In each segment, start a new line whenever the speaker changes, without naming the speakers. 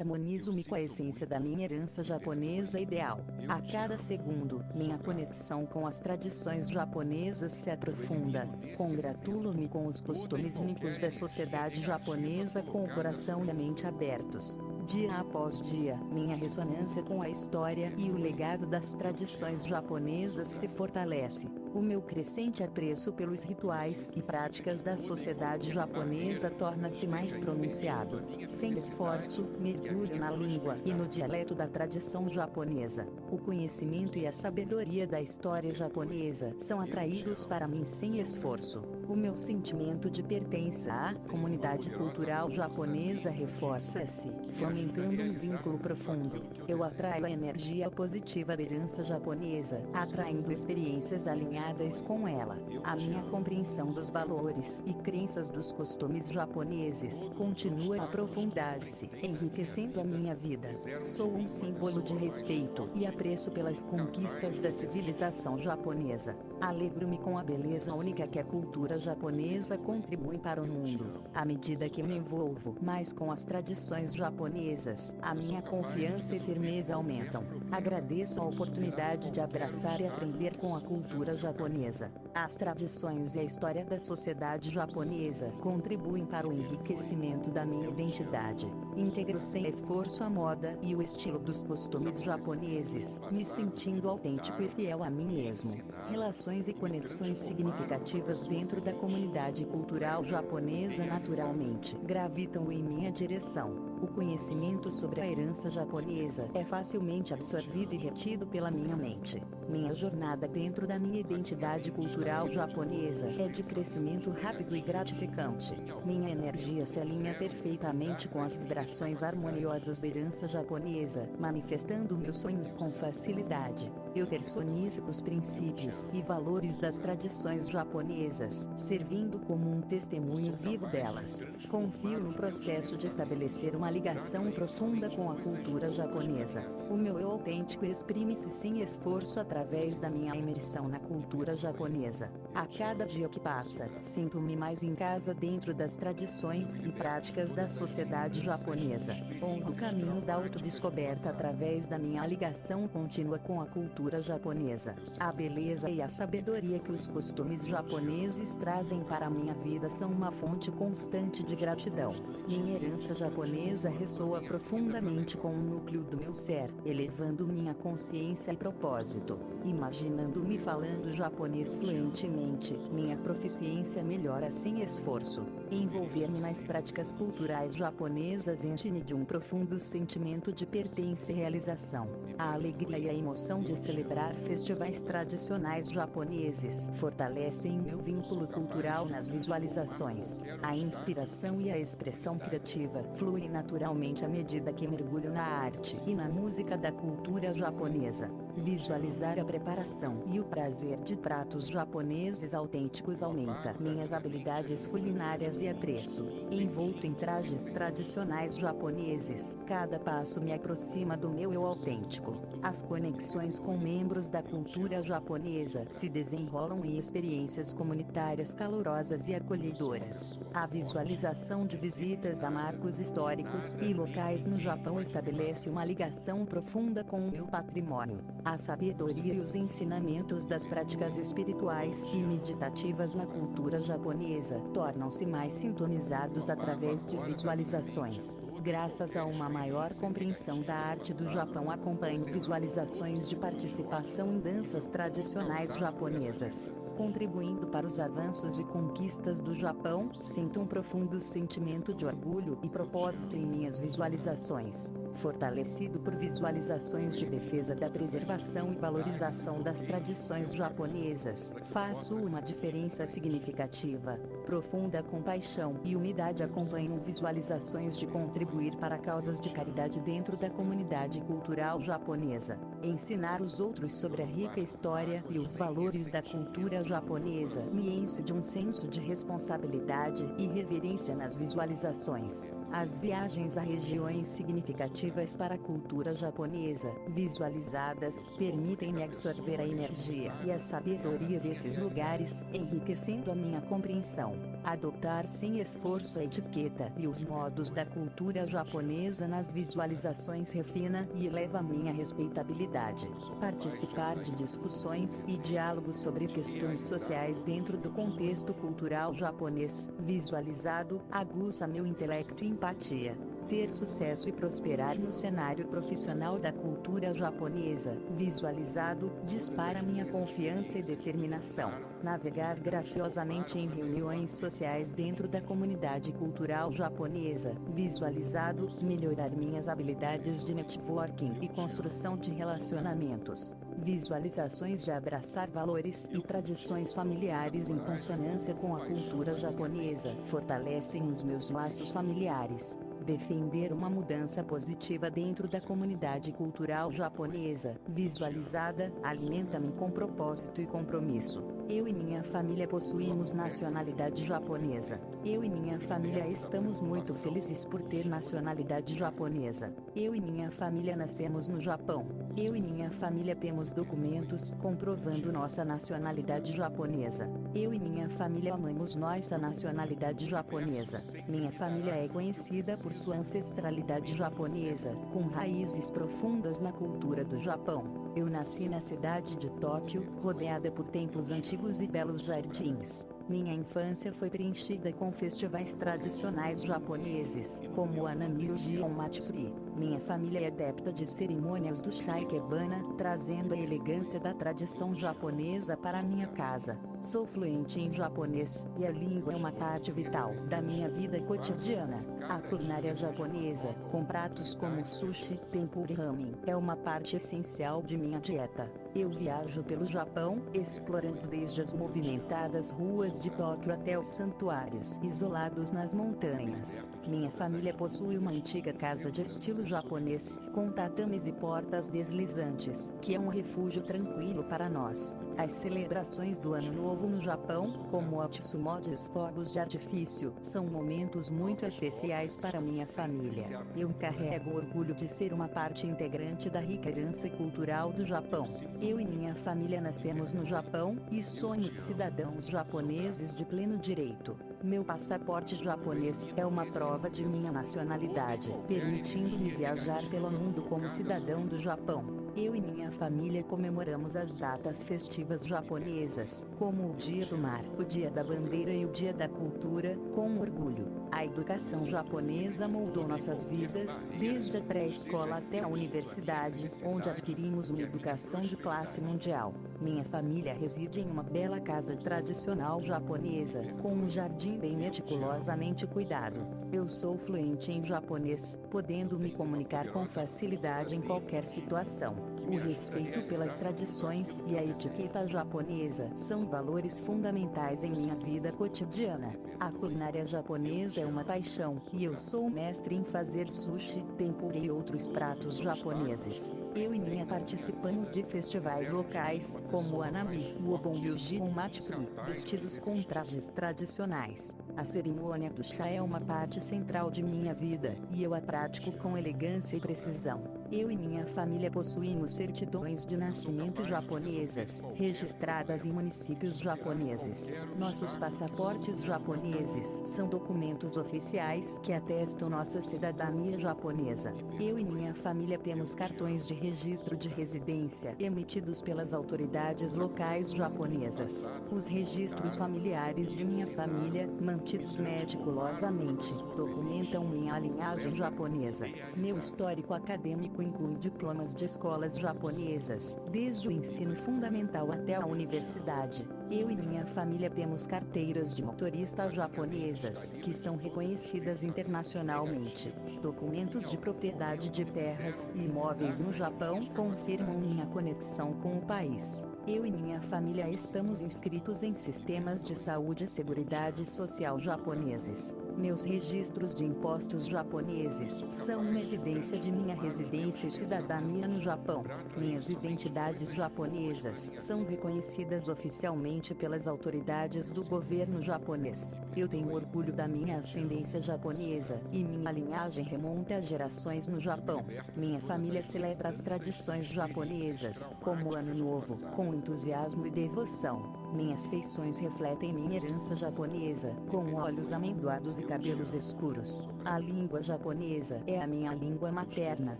Harmonizo-me com a essência da minha herança japonesa ideal. A cada segundo, minha conexão com as tradições japonesas se aprofunda. Congratulo-me com os costumes únicos da sociedade japonesa com o coração e a mente abertos. Dia após dia, minha ressonância com a história e o legado das tradições japonesas se fortalece. O meu crescente apreço pelos rituais e práticas da sociedade japonesa torna-se mais pronunciado. Sem esforço, mergulho na língua e no dialeto da tradição japonesa. O conhecimento e a sabedoria da história japonesa são atraídos para mim sem esforço. O meu sentimento de pertença à comunidade cultural japonesa reforça-se, fomentando um vínculo profundo. Eu atraio a energia positiva da herança japonesa, atraindo experiências alinhadas com ela. A minha compreensão dos valores e crenças dos costumes japoneses continua a aprofundar-se, enriquecendo a minha vida. Sou um símbolo de respeito e apreço pelas conquistas da civilização japonesa. Alegro-me com a beleza única que a cultura japonesa contribui para o mundo. À medida que me envolvo mais com as tradições japonesas, a minha confiança e firmeza aumentam. Agradeço a oportunidade de abraçar e aprender com a cultura japonesa. As tradições e a história da sociedade japonesa contribuem para o enriquecimento da minha identidade. Integro sem esforço a moda e o estilo dos costumes japoneses, me sentindo autêntico e fiel a mim mesmo. Relações e conexões significativas dentro da comunidade cultural japonesa naturalmente gravitam em minha direção. O conhecimento sobre a herança japonesa é facilmente absorvido e retido pela minha mente. Minha jornada dentro da minha identidade cultural japonesa é de crescimento rápido e gratificante. Minha energia se alinha perfeitamente com as vibrações harmoniosas da herança japonesa, manifestando meus sonhos com facilidade. Eu personifico os princípios e valores das tradições japonesas, servindo como um testemunho vivo delas. Confio no processo de estabelecer uma ligação profunda com a cultura japonesa. O meu eu autêntico exprime-se sem esforço através da minha imersão na cultura japonesa. A cada dia que passa, sinto-me mais em casa dentro das tradições e práticas da sociedade japonesa. Honro o caminho da autodescoberta através da minha ligação contínua com a cultura japonesa. A beleza e a sabedoria que os costumes japoneses trazem para a minha vida são uma fonte constante de gratidão. Minha herança japonesa ressoa profundamente com o núcleo do meu ser, elevando minha consciência e propósito. Imaginando-me falando japonês fluentemente, minha proficiência melhora sem esforço. Envolver-me nas práticas culturais japonesas enche-me de um profundo sentimento de pertença e realização. A alegria e a emoção de celebrar festivais tradicionais japoneses fortalecem meu vínculo cultural nas visualizações. A inspiração e a expressão criativa fluem naturalmente à medida que mergulho na arte e na música da cultura japonesa. Visualizar a preparação e o prazer de pratos japoneses autênticos aumenta minhas habilidades culinárias e apreço. Envolto em trajes tradicionais japoneses, cada passo me aproxima do meu eu autêntico. As conexões com membros da cultura japonesa se desenrolam em experiências comunitárias calorosas e acolhedoras. A visualização de visitas a marcos históricos e locais no Japão estabelece uma ligação profunda com o meu patrimônio. A sabedoria e os ensinamentos das práticas espirituais e meditativas na cultura japonesa tornam-se mais sintonizados através de visualizações. Graças a uma maior compreensão da arte do Japão, acompanho visualizações de participação em danças tradicionais japonesas. Contribuindo para os avanços e conquistas do Japão, sinto um profundo sentimento de orgulho e propósito em minhas visualizações. Fortalecido por visualizações de defesa da preservação e valorização das tradições japonesas, faço uma diferença significativa. Profunda compaixão e humildade acompanham visualizações de contribuir para causas de caridade dentro da comunidade cultural japonesa. Ensinar os outros sobre a rica história e os valores da cultura japonesa me enche de um senso de responsabilidade e reverência nas visualizações. As viagens a regiões significativas para a cultura japonesa, visualizadas, permitem-me absorver a energia e a sabedoria desses lugares, enriquecendo a minha compreensão. Adotar sem esforço a etiqueta e os modos da cultura japonesa nas visualizações refina e eleva minha respeitabilidade. Participar de discussões e diálogos sobre questões sociais dentro do contexto cultural japonês, visualizado, aguça meu intelecto e empatia. Ter sucesso e prosperar no cenário profissional da cultura japonesa, visualizado, dispara minha confiança e determinação. Navegar graciosamente em reuniões sociais dentro da comunidade cultural japonesa, visualizado, melhorar minhas habilidades de networking e construção de relacionamentos. Visualizações de abraçar valores e tradições familiares em consonância com a cultura japonesa fortalecem os meus laços familiares. Defender uma mudança positiva dentro da comunidade cultural japonesa, visualizada, alimenta-me com propósito e compromisso. Eu e minha família possuímos nacionalidade japonesa. Eu e minha família estamos muito felizes por ter nacionalidade japonesa. Eu e minha família nascemos no Japão. Eu e minha família temos documentos comprovando nossa nacionalidade japonesa. Eu e minha família amamos nossa nacionalidade japonesa. Minha família é conhecida por sua ancestralidade japonesa, com raízes profundas na cultura do Japão. Eu nasci na cidade de Tóquio, rodeada por templos antigos e belos jardins. Minha infância foi preenchida com festivais tradicionais japoneses, como o Anami-Uji ou Matsuri. Minha família é adepta de cerimônias do chá ikebana, trazendo a elegância da tradição japonesa para minha casa. Sou fluente em japonês, e a língua é uma parte vital da minha vida cotidiana. A culinária japonesa, com pratos como sushi, tempura e ramen, é uma parte essencial de minha dieta. Eu viajo pelo Japão, explorando desde as movimentadas ruas de Tóquio até os santuários isolados nas montanhas. Minha família possui uma antiga casa de estilo japonês, com tatames e portas deslizantes, que é um refúgio tranquilo para nós. As celebrações do Ano Novo no Japão, como o Atsumoji e os fogos de artifício, são momentos muito especiais para minha família. Eu carrego o orgulho de ser uma parte integrante da rica herança cultural do Japão. Eu e minha família nascemos no Japão, e somos cidadãos japoneses de pleno direito. Meu passaporte japonês é uma prova de minha nacionalidade, permitindo-me viajar pelo mundo como cidadão do Japão. Eu e minha família comemoramos as datas festivas japonesas, como o Dia do Mar, o Dia da Bandeira e o Dia da Cultura, com orgulho. A educação japonesa moldou nossas vidas, desde a pré-escola até a universidade, onde adquirimos uma educação de classe mundial. Minha família reside em uma bela casa tradicional japonesa, com um jardim bem meticulosamente cuidado. Eu sou fluente em japonês, podendo me comunicar com facilidade em qualquer situação. O respeito pelas tradições e a etiqueta japonesa são valores fundamentais em minha vida cotidiana. A culinária japonesa é uma paixão, e eu sou mestre em fazer sushi, tempura e outros pratos japoneses. Eu e minha participamos de festivais locais, como o Anami, o Obon-ryuji ou Matsuri, vestidos com trajes tradicionais. A cerimônia do chá é uma parte central de minha vida, e eu a pratico com elegância e precisão. Eu e minha família possuímos certidões de nascimento japonesas, registradas em municípios japoneses. Nossos passaportes japoneses são documentos oficiais que atestam nossa cidadania japonesa. Eu e minha família temos cartões de registro de residência emitidos pelas autoridades locais japonesas. Os registros familiares de minha família, mantidos meticulosamente, documentam minha linhagem japonesa. Meu histórico acadêmico inclui diplomas de escolas japonesas, desde o ensino fundamental até a universidade. Eu e minha família temos carteiras de motorista japonesas, que são reconhecidas internacionalmente. Documentos de propriedade de terras e imóveis no Japão confirmam minha conexão com o país. Eu e minha família estamos inscritos em sistemas de saúde e seguridade social japoneses. Meus registros de impostos japoneses são uma evidência de minha residência e cidadania no Japão. Minhas identidades japonesas são reconhecidas oficialmente pelas autoridades do governo japonês. Eu tenho orgulho da minha ascendência japonesa, e minha linhagem remonta a gerações no Japão. Minha família celebra as tradições japonesas, como o Ano Novo, com entusiasmo e devoção. Minhas feições refletem minha herança japonesa, com olhos amendoados e cabelos escuros. A língua japonesa é a minha língua materna,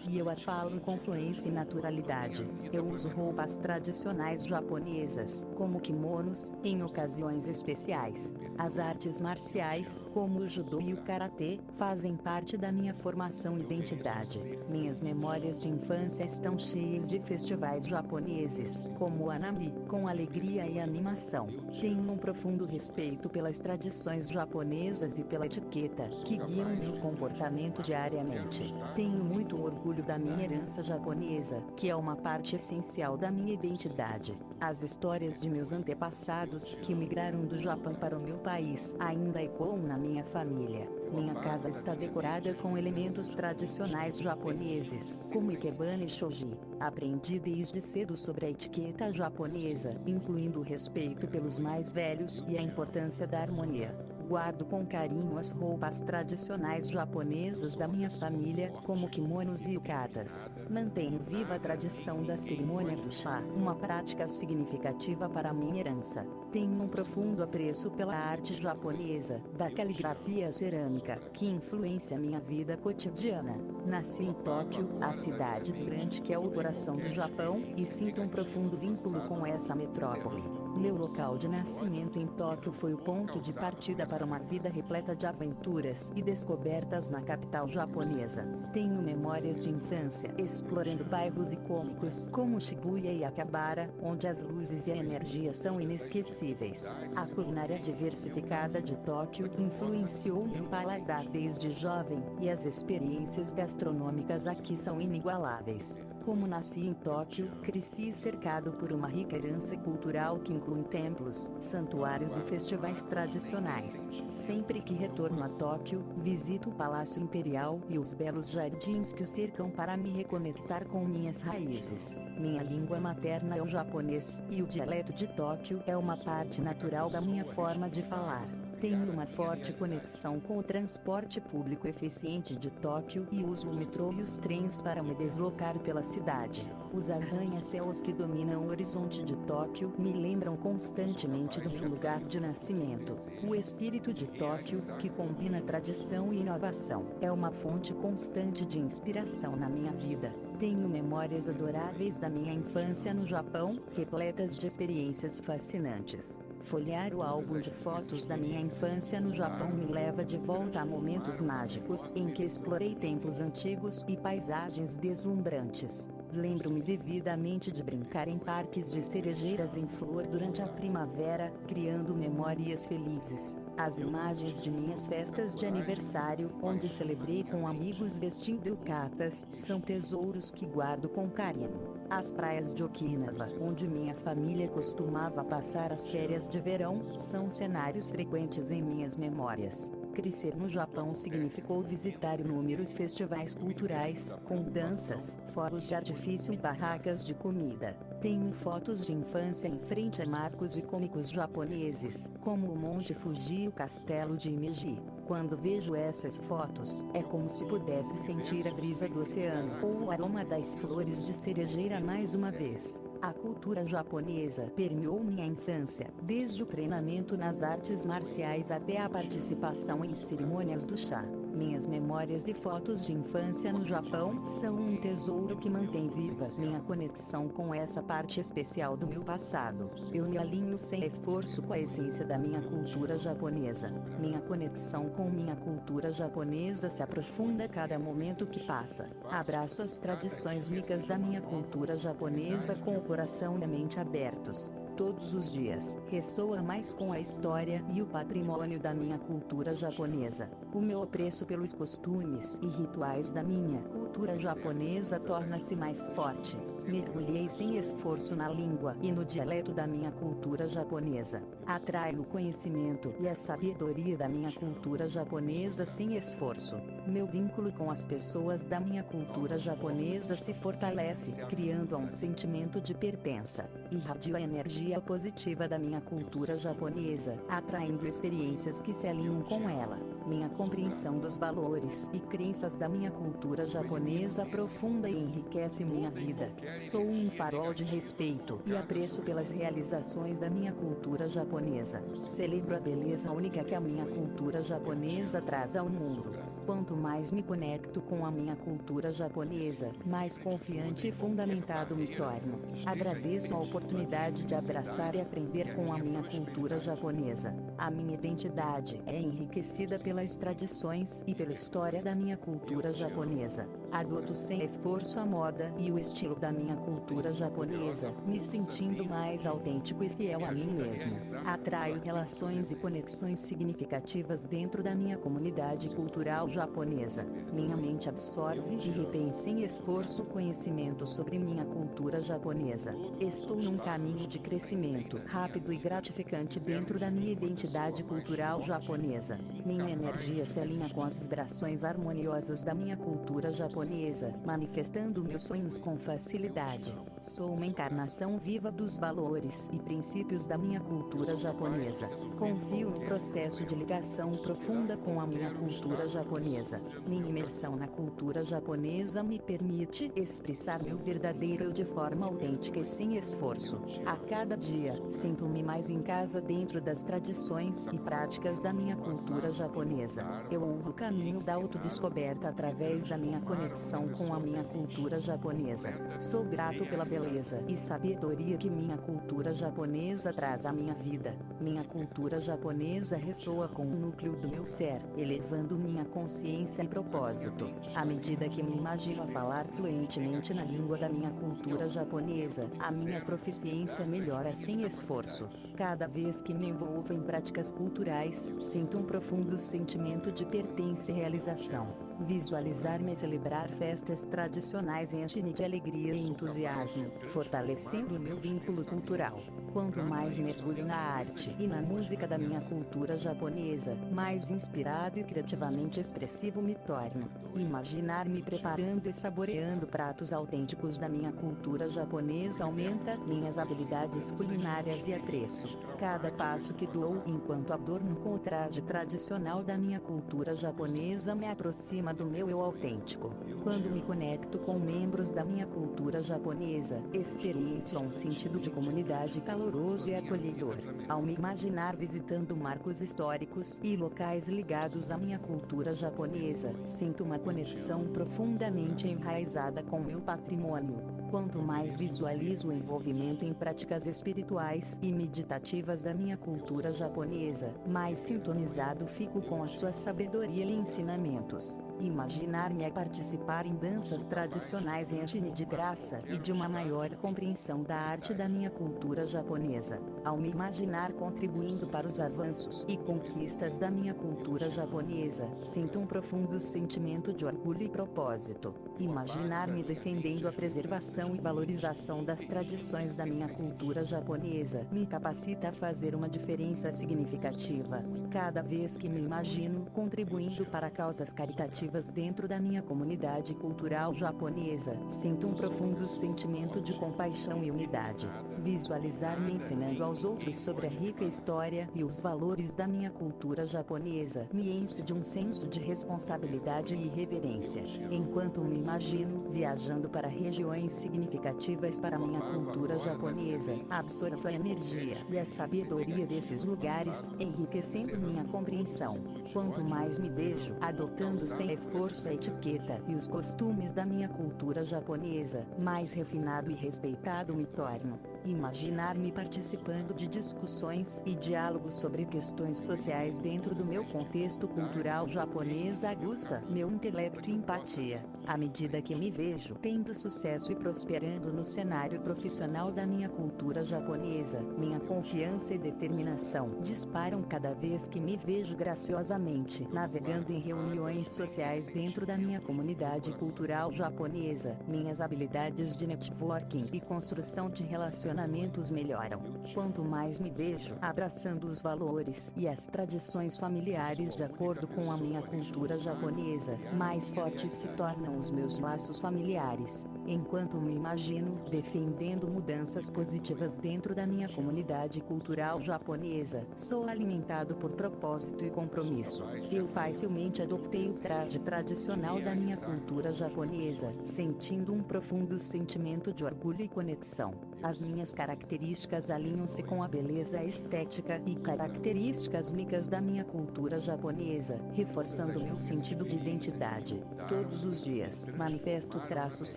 e eu a falo com fluência e naturalidade. Eu uso roupas tradicionais japonesas, como kimonos, em ocasiões especiais. As artes marciais, como o judô e o karatê, fazem parte da minha formação e identidade. Minhas memórias de infância estão cheias de festivais japoneses, como o Hanami, com alegria e animação. Tenho um profundo respeito pelas tradições japonesas e pela etiqueta, que guiam meu comportamento diariamente. Tenho muito orgulho da minha herança japonesa, que é uma parte essencial da minha identidade. As histórias de meus antepassados, que migraram do Japão para o meu país, ainda ecoam na minha família. Minha casa está decorada com elementos tradicionais japoneses, como ikebana e shoji. Aprendi desde cedo sobre a etiqueta japonesa, incluindo o respeito pelos mais velhos e a importância da harmonia. Guardo com carinho as roupas tradicionais japonesas da minha família, como kimonos e yukatas. Mantenho viva a tradição da cerimônia do chá, uma prática significativa para a minha herança. Tenho um profundo apreço pela arte japonesa, da caligrafia à cerâmica, que influencia minha vida cotidiana. Nasci em Tóquio, a cidade grande que é o coração do Japão, e sinto um profundo vínculo com essa metrópole. Meu local de nascimento em Tóquio foi o ponto de partida para uma vida repleta de aventuras e descobertas na capital japonesa. Tenho memórias de infância explorando bairros icônicos como Shibuya e Akihabara, onde as luzes e a energia são inesquecíveis. A culinária diversificada de Tóquio influenciou meu paladar desde jovem, e as experiências gastronômicas aqui são inigualáveis. Como nasci em Tóquio, cresci cercado por uma rica herança cultural que inclui templos, santuários e festivais tradicionais. Sempre que retorno a Tóquio, visito o Palácio Imperial e os belos jardins que o cercam para me reconectar com minhas raízes. Minha língua materna é o japonês, e o dialeto de Tóquio é uma parte natural da minha forma de falar. Tenho uma forte conexão com o transporte público eficiente de Tóquio e uso o metrô e os trens para me deslocar pela cidade. Os arranha-céus que dominam o horizonte de Tóquio me lembram constantemente do meu lugar de nascimento. O espírito de Tóquio, que combina tradição e inovação, é uma fonte constante de inspiração na minha vida. Tenho memórias adoráveis da minha infância no Japão, repletas de experiências fascinantes. Folhear o álbum de fotos da minha infância no Japão me leva de volta a momentos mágicos em que explorei templos antigos e paisagens deslumbrantes. Lembro-me vividamente de brincar em parques de cerejeiras em flor durante a primavera, criando memórias felizes. As imagens de minhas festas de aniversário, onde celebrei com amigos vestindo yukatas, são tesouros que guardo com carinho. As praias de Okinawa, onde minha família costumava passar as férias de verão, são cenários frequentes em minhas memórias. Crescer no Japão significou visitar inúmeros festivais culturais, com danças, fogos de artifício e barracas de comida. Tenho fotos de infância em frente a marcos icônicos japoneses, como o Monte Fuji e o Castelo de Himeji. Quando vejo essas fotos, é como se pudesse sentir a brisa do oceano ou o aroma das flores de cerejeira mais uma vez. A cultura japonesa permeou minha infância, desde o treinamento nas artes marciais até a participação em cerimônias do chá. Minhas memórias e fotos de infância no Japão são um tesouro que mantém viva minha conexão com essa parte especial do meu passado. Eu me alinho sem esforço com a essência da minha cultura japonesa. Minha conexão com minha cultura japonesa se aprofunda a cada momento que passa. Abraço as tradições únicas da minha cultura japonesa com o coração e a mente abertos. Todos os dias, ressoa mais com a história e o patrimônio da minha cultura japonesa. O meu apreço pelos costumes e rituais da minha cultura cultura japonesa torna-se mais forte. Mergulhei sem esforço na língua e no dialeto da minha cultura japonesa. Atraio o conhecimento e a sabedoria da minha cultura japonesa sem esforço. Meu vínculo com as pessoas da minha cultura japonesa se fortalece, criando um sentimento de pertença. Irradio a energia positiva da minha cultura japonesa, atraindo experiências que se alinham com ela. Minha compreensão dos valores e crenças da minha cultura japonesa aprofunda e enriquece minha vida. Sou um farol de respeito e apreço pelas realizações da minha cultura japonesa. Celebro a beleza única que a minha cultura japonesa traz ao mundo. Quanto mais me conecto com a minha cultura japonesa, mais confiante e fundamentado me torno. Agradeço a oportunidade de abraçar e aprender com a minha cultura japonesa. A minha identidade é enriquecida pelas tradições e pela história da minha cultura japonesa. Adoto sem esforço a moda e o estilo da minha cultura japonesa, me sentindo mais autêntico e fiel a mim mesmo. Atraio relações e conexões significativas dentro da minha comunidade cultural japonesa. Minha mente absorve e retém sem esforço conhecimento sobre minha cultura japonesa. Estou num caminho de crescimento rápido e gratificante dentro da minha identidade cultural japonesa. Minha energia se alinha com as vibrações harmoniosas da minha cultura japonesa, manifestando meus sonhos com facilidade. Sou uma encarnação viva dos valores e princípios da minha cultura japonesa. Confio no processo de ligação profunda com a minha cultura japonesa. Minha imersão na cultura japonesa me permite expressar meu verdadeiro eu de forma autêntica e sem esforço. A cada dia, sinto-me mais em casa dentro das tradições e práticas da minha cultura japonesa. Eu honro o caminho da autodescoberta através da minha conexão com a minha cultura japonesa. Sou grato pela beleza e sabedoria que minha cultura japonesa traz à minha vida. Minha cultura japonesa ressoa com o núcleo do meu ser, elevando minha consciência e propósito. À medida que me imagino a falar fluentemente na língua da minha cultura japonesa, a minha proficiência melhora sem esforço. Cada vez que me envolvo em práticas culturais, sinto um profundo sentimento de pertença e realização. Visualizar-me e celebrar festas tradicionais enche-me de alegria e entusiasmo, fortalecendo meu vínculo cultural. Quanto mais mergulho na arte e na música da minha cultura japonesa, mais inspirado e criativamente expressivo me torno. Imaginar-me preparando e saboreando pratos autênticos da minha cultura japonesa aumenta minhas habilidades culinárias e apreço. Cada passo que dou enquanto adorno com o traje tradicional da minha cultura japonesa me aproxima do meu eu autêntico. Quando me conecto com membros da minha cultura japonesa, experiencio um sentido de comunidade caloroso e acolhedor. Ao me imaginar visitando marcos históricos e locais ligados à minha cultura japonesa, sinto uma conexão profundamente enraizada com meu patrimônio. Quanto mais visualizo o envolvimento em práticas espirituais e meditativas da minha cultura japonesa, mais sintonizado fico com a sua sabedoria e ensinamentos. Imaginar-me a participar em danças tradicionais enche-me de graça e de uma maior compreensão da arte da minha cultura japonesa. Ao me imaginar contribuindo para os avanços e conquistas da minha cultura japonesa, sinto um profundo sentimento de orgulho e propósito. Imaginar-me defendendo a preservação e valorização das tradições da minha cultura japonesa me capacita a fazer uma diferença significativa. Cada vez que me imagino contribuindo para causas caritativas dentro da minha comunidade cultural japonesa, sinto um profundo sentimento de compaixão e unidade. Visualizar-me ensinando aos outros sobre a rica história e os valores da minha cultura japonesa me enche de um senso de responsabilidade e reverência. Enquanto me imagino viajando para regiões significativas para minha cultura japonesa, absorvo a energia e a sabedoria desses lugares, enriquecendo minha compreensão. Quanto mais me vejo adotando sem esforço a etiqueta e os costumes da minha cultura japonesa, mais refinado e respeitado me torno. Imaginar-me participando de discussões e diálogos sobre questões sociais dentro do meu contexto cultural japonês aguça meu intelecto e empatia. À medida que me vejo tendo sucesso e prosperando no cenário profissional da minha cultura japonesa, minha confiança e determinação disparam cada vez que me vejo graciosamente navegando em reuniões sociais dentro da minha comunidade cultural japonesa. Minhas habilidades de networking e construção de relacionamentos melhoram. Quanto mais me vejo abraçando os valores e as tradições familiares de acordo com a minha cultura japonesa, mais fortes se tornam os meus laços familiares. Enquanto me imagino defendendo mudanças positivas dentro da minha comunidade cultural japonesa, sou alimentado por propósito e compromisso. Eu facilmente adotei o traje tradicional da minha cultura japonesa, sentindo um profundo sentimento de orgulho e conexão. As minhas características alinham-se com a beleza estética e características únicas da minha cultura japonesa, reforçando meu sentido de identidade. Todos os dias, manifesto traços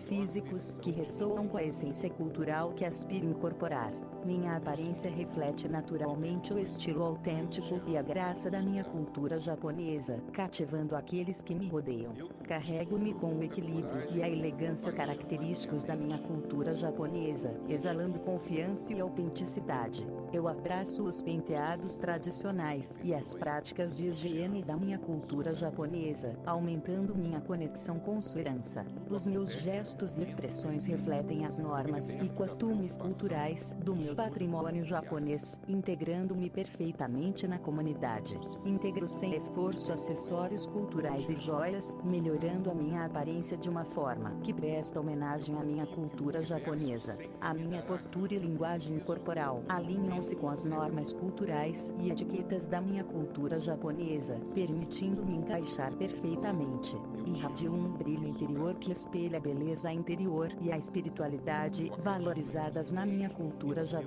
físicos que ressoam com a essência cultural que aspiro incorporar. Minha aparência reflete naturalmente o estilo autêntico e a graça da minha cultura japonesa, cativando aqueles que me rodeiam. Carrego-me com o equilíbrio e a elegância característicos da minha cultura japonesa, exalando confiança e autenticidade. Eu abraço os penteados tradicionais e as práticas de higiene da minha cultura japonesa, aumentando minha conexão com sua herança. Os meus gestos e expressões refletem as normas e costumes culturais do meu patrimônio japonês, integrando-me perfeitamente na comunidade. Integro sem esforço acessórios culturais e joias, melhorando a minha aparência de uma forma que presta homenagem à minha cultura japonesa. A minha postura e linguagem corporal alinham-se com as normas culturais e etiquetas da minha cultura japonesa, permitindo-me encaixar perfeitamente. Irradio um brilho interior que espelha a beleza interior e a espiritualidade valorizadas na minha cultura japonesa.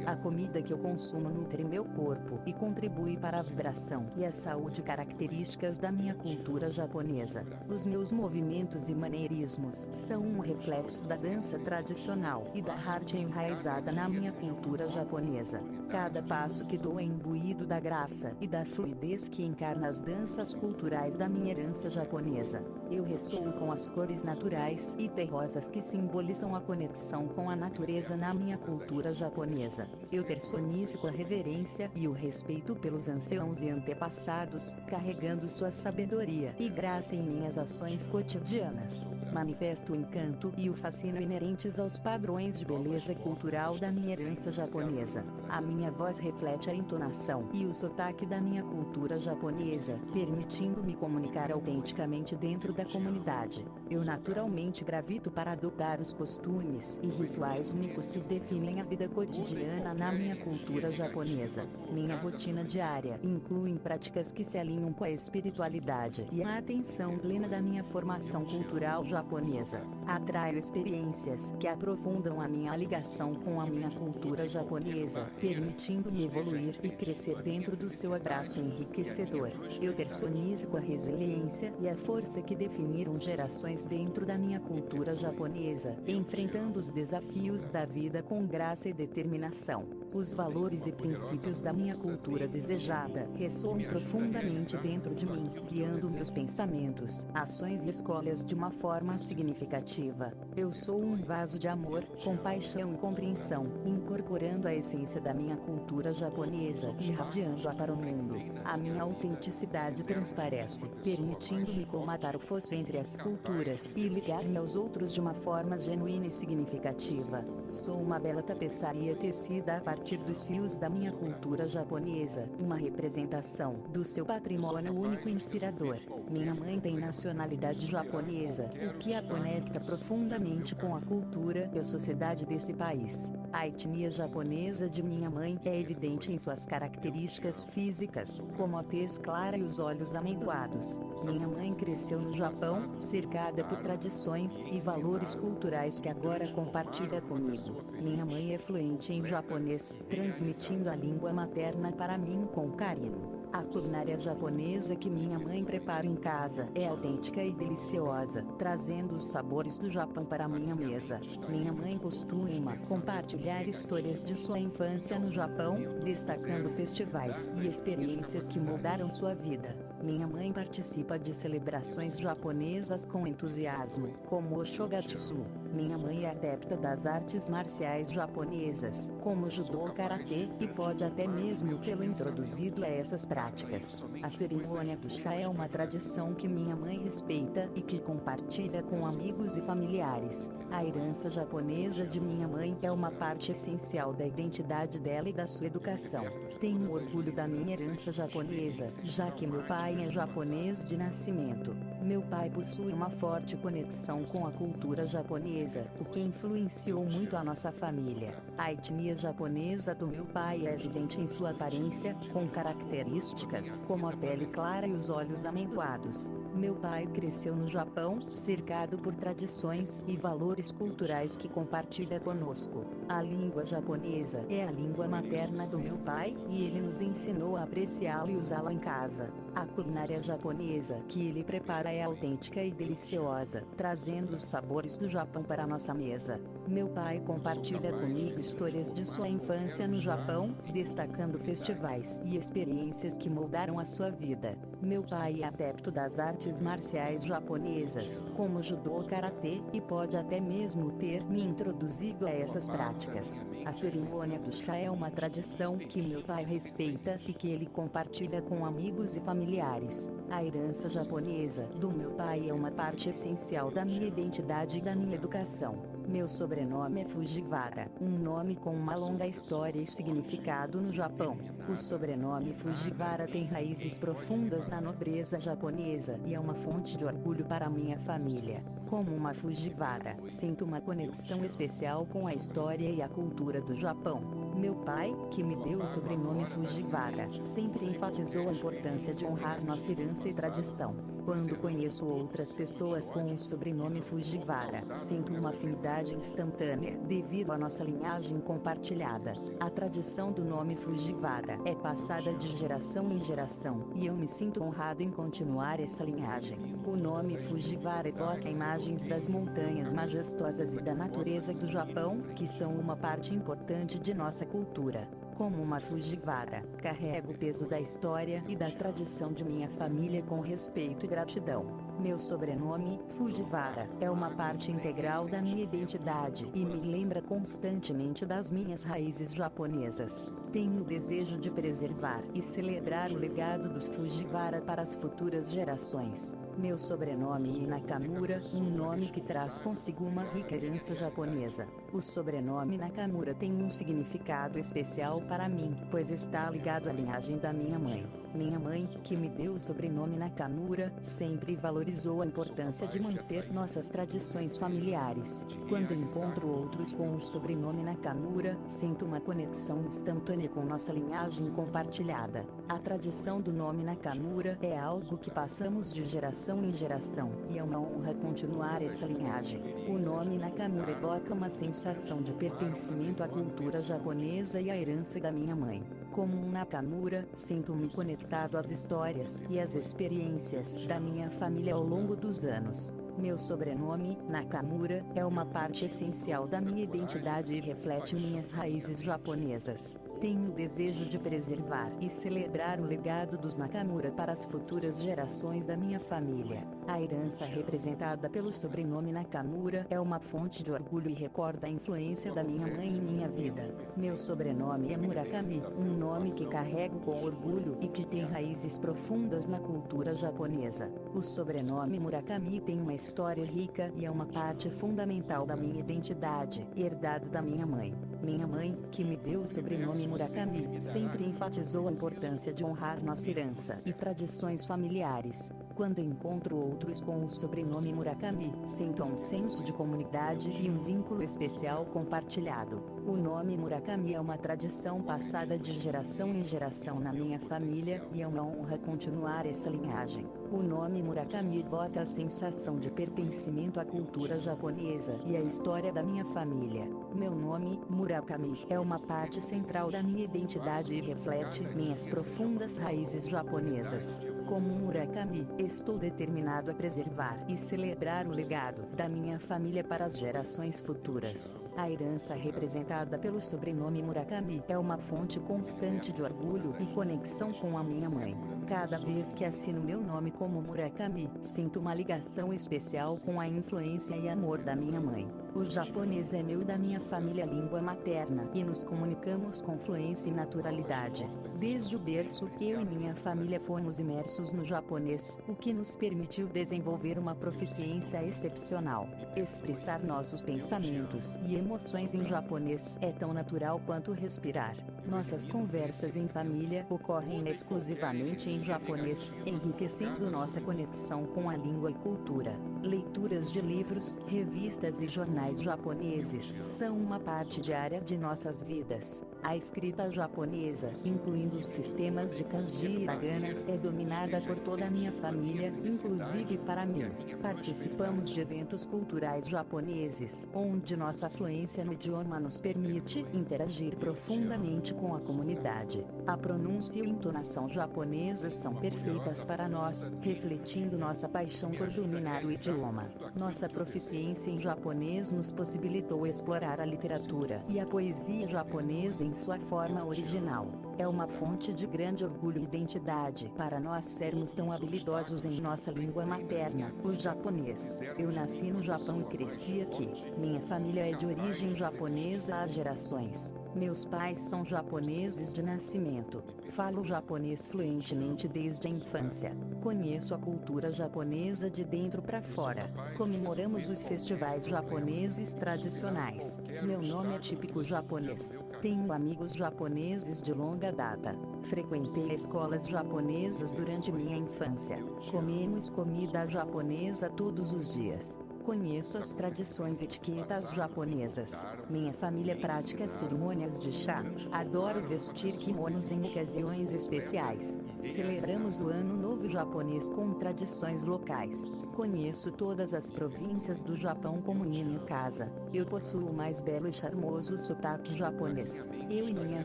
A comida que eu consumo nutre meu corpo e contribui para a vibração e a saúde características da minha cultura japonesa. Os meus movimentos e maneirismos são um reflexo da dança tradicional e da arte enraizada na minha cultura japonesa. Cada passo que dou é imbuído da graça e da fluidez que encarna as danças culturais da minha herança japonesa. Eu ressoo com as cores naturais e terrosas que simbolizam a conexão com a natureza na minha cultura japonesa. Eu personifico a reverência e o respeito pelos anciãos e antepassados, carregando sua sabedoria e graça em minhas ações cotidianas. Manifesto o encanto e o fascínio inerentes aos padrões de beleza cultural da minha herança japonesa. A minha voz reflete a entonação e o sotaque da minha cultura japonesa, permitindo-me comunicar autenticamente dentro da comunidade. Eu naturalmente gravito para adotar os costumes e rituais únicos que definem a vida cotidiana na minha cultura japonesa. Minha rotina diária inclui práticas que se alinham com a espiritualidade e a atenção plena da minha formação cultural japonesa. Atraio experiências que aprofundam a minha ligação com a minha cultura japonesa, permitindo-me evoluir e crescer dentro do seu abraço enriquecedor. Eu personifico a resiliência e a força que definiram gerações dentro da minha cultura japonesa, enfrentando os desafios da vida com graça e determinação. Os valores e princípios da minha cultura desejada ressoam profundamente dentro de mim, guiando meus pensamentos, ações e escolhas de uma forma significativa. Eu sou um vaso de amor, compaixão e compreensão, incorporando a essência da minha cultura japonesa e irradiando-a para o mundo. A minha autenticidade transparece, permitindo-me colmatar o fosso entre as culturas e ligar-me aos outros de uma forma genuína e significativa. Sou uma bela tapeçaria tecida a partir dos fios da minha cultura japonesa, uma representação do seu patrimônio único e inspirador. Minha mãe tem nacionalidade japonesa, o que a conecta profundamente com a cultura e a sociedade desse país. A etnia japonesa de minha mãe é evidente em suas características físicas, como a tez clara e os olhos amendoados. Minha mãe cresceu no Japão, cercada por tradições e valores culturais que agora compartilha comigo. Minha mãe é fluente em japonês, transmitindo a língua materna para mim com carinho. A culinária japonesa que minha mãe prepara em casa é autêntica e deliciosa, trazendo os sabores do Japão para minha mesa. Minha mãe costuma compartilhar histórias de sua infância no Japão, destacando festivais e experiências que moldaram sua vida. Minha mãe participa de celebrações japonesas com entusiasmo, como o Shogatsu. Minha mãe é adepta das artes marciais japonesas, como judô ou karatê, e pode até mesmo tê-lo introduzido a essas práticas. A cerimônia do chá é uma tradição que minha mãe respeita e que compartilha com amigos e familiares. A herança japonesa de minha mãe é uma parte essencial da identidade dela e da sua educação. Tenho orgulho da minha herança japonesa, já que meu pai é japonês de nascimento. Meu pai possui uma forte conexão com a cultura japonesa, o que influenciou muito a nossa família. A etnia japonesa do meu pai é evidente em sua aparência, com características como a pele clara e os olhos amendoados. Meu pai cresceu no Japão, cercado por tradições e valores culturais que compartilha conosco. A língua japonesa é a língua materna do meu pai, e ele nos ensinou a apreciá-la e usá-la em casa. A culinária japonesa que ele prepara é autêntica e deliciosa, trazendo os sabores do Japão para a nossa mesa. Meu pai compartilha comigo histórias de sua infância no Japão, destacando festivais e experiências que moldaram a sua vida. Meu pai é adepto das artes marciais japonesas, como judô ou karatê, e pode até mesmo ter me introduzido a essas práticas. A cerimônia do chá é uma tradição que meu pai respeita e que ele compartilha com amigos e familiares. A herança japonesa do meu pai é uma parte essencial da minha identidade e da minha educação. Meu sobrenome é Fujiwara, um nome com uma longa história e significado no Japão. O sobrenome Fujiwara tem raízes profundas na nobreza japonesa e é uma fonte de orgulho para minha família. Como uma Fujiwara, sinto uma conexão especial com a história e a cultura do Japão. Meu pai, que me deu o sobrenome Fujiwara, sempre enfatizou a importância de honrar nossa herança e tradição. Quando conheço outras pessoas com o sobrenome Fujiwara, sinto uma afinidade instantânea, devido à nossa linhagem compartilhada. A tradição do nome Fujiwara é passada de geração em geração, e eu me sinto honrado em continuar essa linhagem. O nome Fujiwara evoca imagens das montanhas majestosas e da natureza do Japão, que são uma parte importante de nossa cultura. Como uma Fujiwara, carrego o peso da história e da tradição de minha família com respeito e gratidão. Meu sobrenome, Fujiwara, é uma parte integral da minha identidade e me lembra constantemente das minhas raízes japonesas. Tenho o desejo de preservar e celebrar o legado dos Fujiwara para as futuras gerações. Meu sobrenome é Nakamura, um nome que traz consigo uma rica herança japonesa. O sobrenome Nakamura tem um significado especial para mim, pois está ligado à linhagem da minha mãe. Minha mãe, que me deu o sobrenome Nakamura, sempre valorizou a importância de manter nossas tradições familiares. Quando encontro outros com o sobrenome Nakamura, sinto uma conexão instantânea com nossa linhagem compartilhada. A tradição do nome Nakamura é algo que passamos de geração em geração, e é uma honra continuar essa linhagem. O nome Nakamura evoca uma sensação de pertencimento à cultura japonesa e à herança da minha mãe. Como um Nakamura, sinto-me conectado às histórias e às experiências da minha família ao longo dos anos. Meu sobrenome, Nakamura, é uma parte essencial da minha identidade e reflete minhas raízes japonesas. Tenho o desejo de preservar e celebrar o legado dos Nakamura para as futuras gerações da minha família. A herança representada pelo sobrenome Nakamura é uma fonte de orgulho e recorda a influência da minha mãe em minha vida. Meu sobrenome é Murakami, um nome que carrego com orgulho e que tem raízes profundas na cultura japonesa. O sobrenome Murakami tem uma história rica e é uma parte fundamental da minha identidade, herdada da minha mãe. Minha mãe, que me deu o sobrenome Murakami, sempre enfatizou a importância de honrar nossa herança e tradições familiares. Quando encontro outros com o sobrenome Murakami, sinto um senso de comunidade e um vínculo especial compartilhado. O nome Murakami é uma tradição passada de geração em geração na minha família, e é uma honra continuar essa linhagem. O nome Murakami evoca a sensação de pertencimento à cultura japonesa e à história da minha família. Meu nome, Murakami, é uma parte central da minha identidade e reflete minhas profundas raízes japonesas. Como Murakami, estou determinado a preservar e celebrar o legado da minha família para as gerações futuras. A herança representada pelo sobrenome Murakami é uma fonte constante de orgulho e conexão com a minha mãe. Cada vez que assino meu nome como Murakami, sinto uma ligação especial com a influência e amor da minha mãe. O japonês é meu e da minha família língua materna, e nos comunicamos com fluência e naturalidade. Desde o berço, eu e minha família fomos imersos no japonês, o que nos permitiu desenvolver uma proficiência excepcional. Expressar nossos pensamentos e emoções em japonês é tão natural quanto respirar. Nossas conversas em família ocorrem exclusivamente em japonês, enriquecendo nossa conexão com a língua e cultura. Leituras de livros, revistas e jornais japoneses são uma parte diária de nossas vidas. A escrita japonesa, incluindo os sistemas de kanji e hiragana, é dominada por toda a minha família, inclusive para mim. Participamos de eventos culturais japoneses, onde nossa fluência no idioma nos permite interagir profundamente com a comunidade. A pronúncia e entonação japonesas são perfeitas para nós, refletindo nossa paixão por dominar o idioma. Nossa proficiência em japonês nos possibilitou explorar a literatura e a poesia japonesa em sua forma original. É uma fonte de grande orgulho e identidade para nós sermos tão habilidosos em nossa língua materna, o japonês. Eu nasci no Japão e cresci aqui. Minha família é de origem japonesa há gerações. Meus pais são japoneses de nascimento. Falo japonês fluentemente desde a infância. Conheço a cultura japonesa de dentro para fora. Comemoramos os festivais japoneses tradicionais. Meu nome é típico japonês. Tenho amigos japoneses de longa data. Frequentei escolas japonesas durante minha infância. Comemos comida japonesa todos os dias. Conheço as tradições e etiquetas japonesas. Minha família pratica cerimônias de chá. Adoro vestir kimonos em ocasiões especiais. Celebramos o Ano Novo Japonês com tradições locais. Conheço todas as províncias do Japão como minha casa. Eu possuo o mais belo e charmoso sotaque japonês. Eu e minha